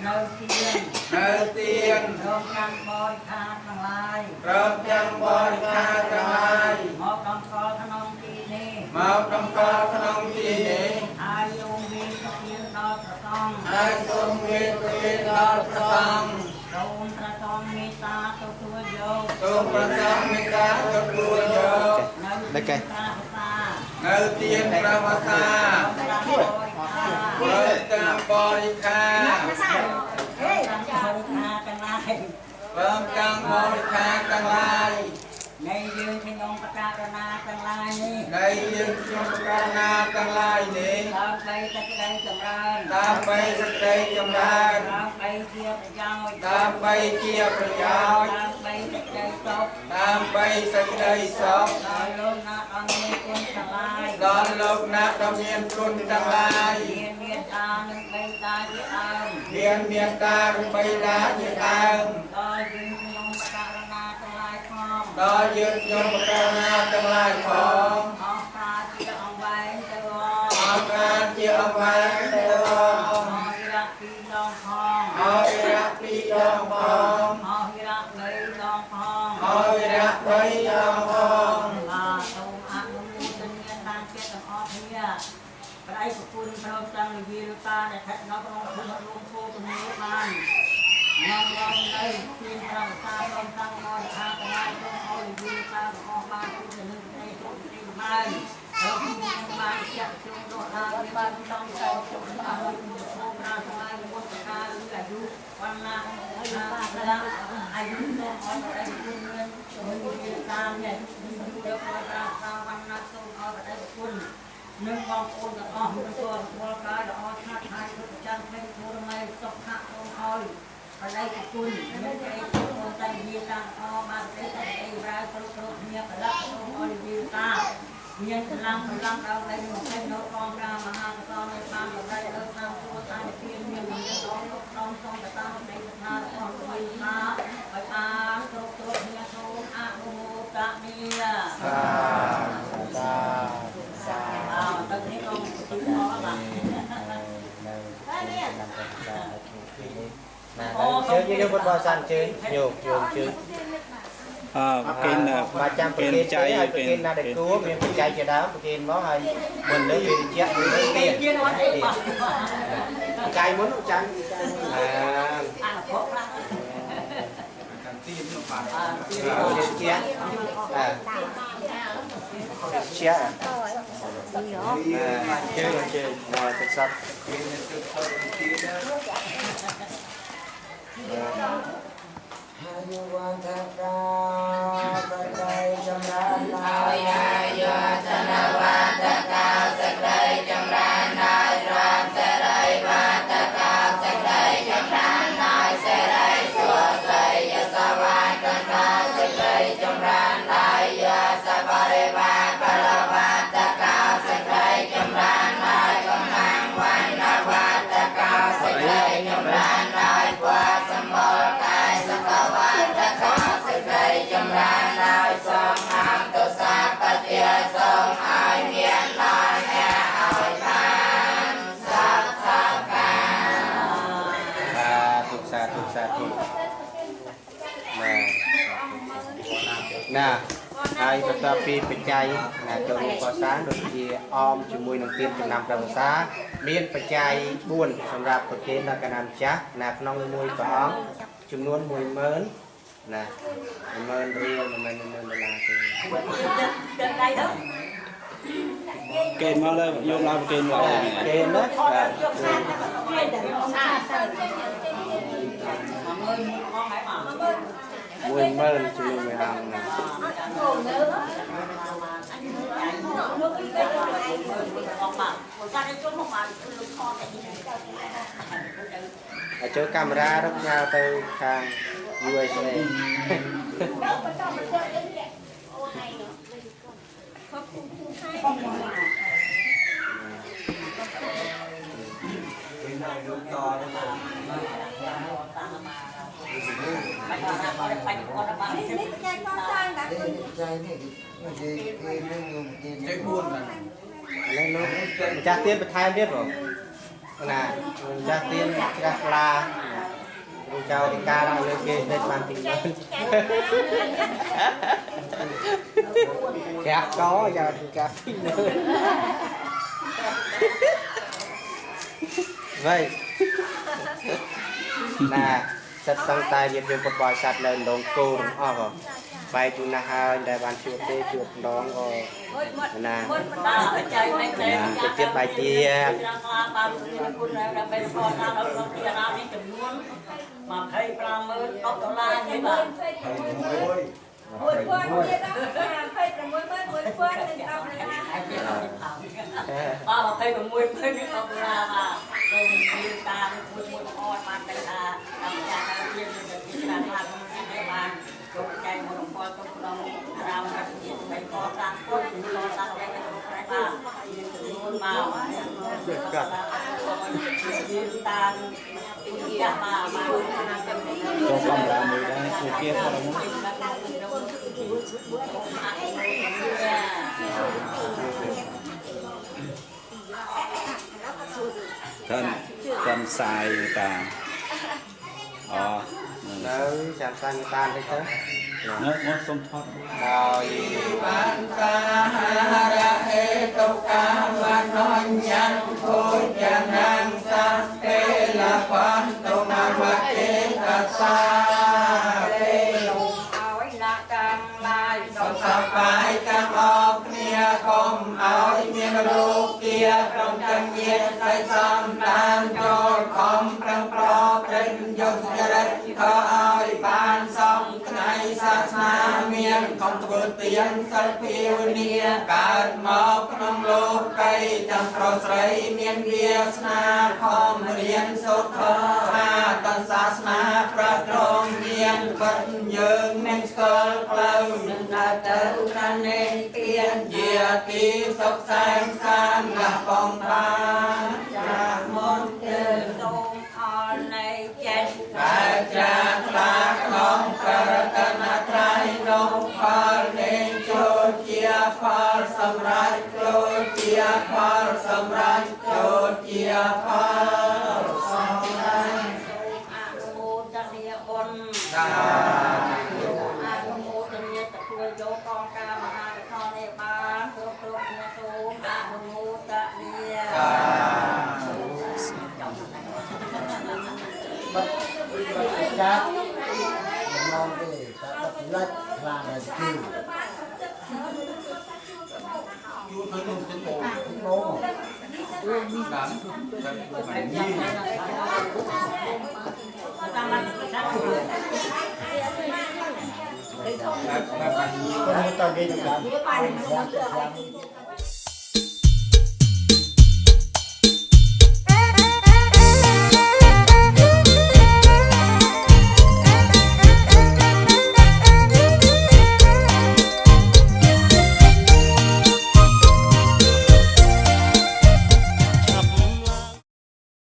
เนื้อเทียน เนื้อเตียน รวมกันบริการทั้งหลาย พร้อมยังบริการทั้งหลาย หมอกองกอขนมทีนี้ มาดำกาขนมทีนี้ อายุมีสเพียงดอกประตอง ให้ทรงเวทเป็นดอดประสัง โดนประตองเมตตาตัวโย ทรงประสังมิตากับตัวโย ได้แก่ตาตา เนื้อเตียนประวัติศาสตร์ ตาบริการ เปิดการบริการ เฮ้ยบริการกันไร เริ่มการบริการทั้งหลาย ในยืนที่นงประกาศนากันไรนี้ ในยืนชมการนาทั้งหลายนี้ ตามไปตะไคร้จำเริญ ตามไปสเตยจำราน ตามไปเทียบประยาว ตามไปเกียรประโยชน์ ตามไปตะไคร้ตก ตามไปสเตยสอบ ตอนลงนาตอนนี้คุณสบาย ตอนโลกนักดำเนินคุณทั้งหลาย เรียนเรียนตาหนึ่งใบตาที่อ่าง เรียนเมียนตาไปดาเยตัง ต่อยืนที่นงประกาศนากันไรคอง ต่อยืนยมการนาทั้งหลายของ ออกตาที่เอาไว้เจอ อาการเจียมไว้เด้อ ออกรักปีลองคอง เอารักปีดองพอง ออกรักใบลองคอง เอารักไว้ดองพอง มาตรงอานุมูลเงินทางเกียรติออกเพียไปได้ขอบคุณพระองค์จังหรือวีรุตาในแผ่นน้องพระองค์คุณรวมโคตรมีทานน้องลองเลยทีมพระตาลองตั้งนอนทางกันได้ต้องเอาหรือวีรุตาออกมาคุณจะนึกในทุกที่บ้านเราที่มีมาจัดจุดโดดทางบ้านต้องใช้จุดทางคุณโคตรนาสมัยมุตตาหรืออายุวันนาอายุต้องเอาไปได้คุณเงินวีรุตาเนี่ยเดี๋ยวพอตาวันนาต้องเอาไปได้คุณหนึ่งบางคนก็อ้อมตัวหัวกายอ้อชาติไทยทุกจันทร์เป็นโทรไม่ตกหักลงคอยไปได้กับคุณไม่ใช่ตัวใจดีต่างอ้อมาเป็นใจร้ายกระโดดเมียกระลักลงอ้อยดีตาเมียพลังเราในหมู่เป็นนกกองรามหากระตอนในทางเราได้เลิกทางตัวตายเพียงเมียมันจะต้องต้องแต่ตามในทางอ่อนดีตาไปตาโตโตเมียโตอาโมตะเมียตอนนี้เราติดต่อหลังchơi như đeo một bò sàn chơi nhiều nhiều chơi kinh macam kinh chay bikin ada ku bikin chay cho đó bikin món hay mình lấy gì chết lấy tiền chay muốn chăng chia chơi ngoài thực sắc Hãy subscribe cho kênh Ghiền Mì Gõ để không bỏ lỡ ណាហើយបន្ទាប់ពីបច្ច័យណាចូលរួមកសាងដូចជាអមជាមួយនឹងទានចំណាំព្រះវស្សាមានបច្ច័យ4សម្រាប់ប្រគេនដល់កណ្ដាលម្ចាស់ណាក្នុងមួយព្រះអង្គចំនួន 10000 ណា10000រៀលមិនមែន10000ដុល្លារទេគេមកលើយកឡើងគេមកគេណា10000ជាមួយមួយអង្គណាហើយចូលកាមេរ៉ារកញ៉ាវទៅខាង USA ចាស់ទៀនបន្ថែមទៀតបងណាចាស់ទៀនជ្រះថ្លាចៅទីការឲ្យលើគេទៅបានទីនេះចាក់កោចៅទីការទីនេះvậy nè sắt tăng tay diệt viêm bọt sắt lên đống cô đúng bay chú na hai đại ban chuột tê chuột đón rồi nè trực tiếp bài chia mà thấy ra mới có đô la như vậy mùi phơn như đó thấy là mùi phơn thì tao ba mà thấy còn mùi phơn thì tao là rồi mình ta mùi oi mà cái là làm cha tiên thì là làm cái bàn rồi chạy một đồng coi công đồng làm cái gì phải có sang cốt lo sang cái cái ba luôn vào ta mà cho con là người đó người kia không muốn thân xài ta đâu chạm xanh tan đấy chứ nó không thoát rồi ban ta ra hệ tộc ca và non nhang thôi chẳng năng ta tê là quan tộc nam và tê ta xa tê lục áo na càng lai tộc sa bài càng ọc nia com áo miên lục kia trong chân nhiệt tay sam tan cho com prang pro trên dòng đất có ơi ban song ngày sa na miên không vượt tiền sal phiêu nia cát mọc trong lục cây chẳng pro sấy miên việt na không riêng sốt thơ ha tân sa na pra trong miên vật dương nên skol cloud là tự ra nên tiền diệt tí sốc sang san là phong ba cha môn tư tôn on này chen ba cha la long karatana trai long phal nên chốt chia phal samraj chốt chia phal samraj chốt chia phal samraj Anumodania on Anumodania tập người vô con ca mà hai con này ba thuộc thuộc nhà số Anumodania Cát ngon thì ta bắt lách là kêu Hãy subscribe cho kênh Ghiền Mì Gõ để không bỏ lỡ những video hấp dẫn.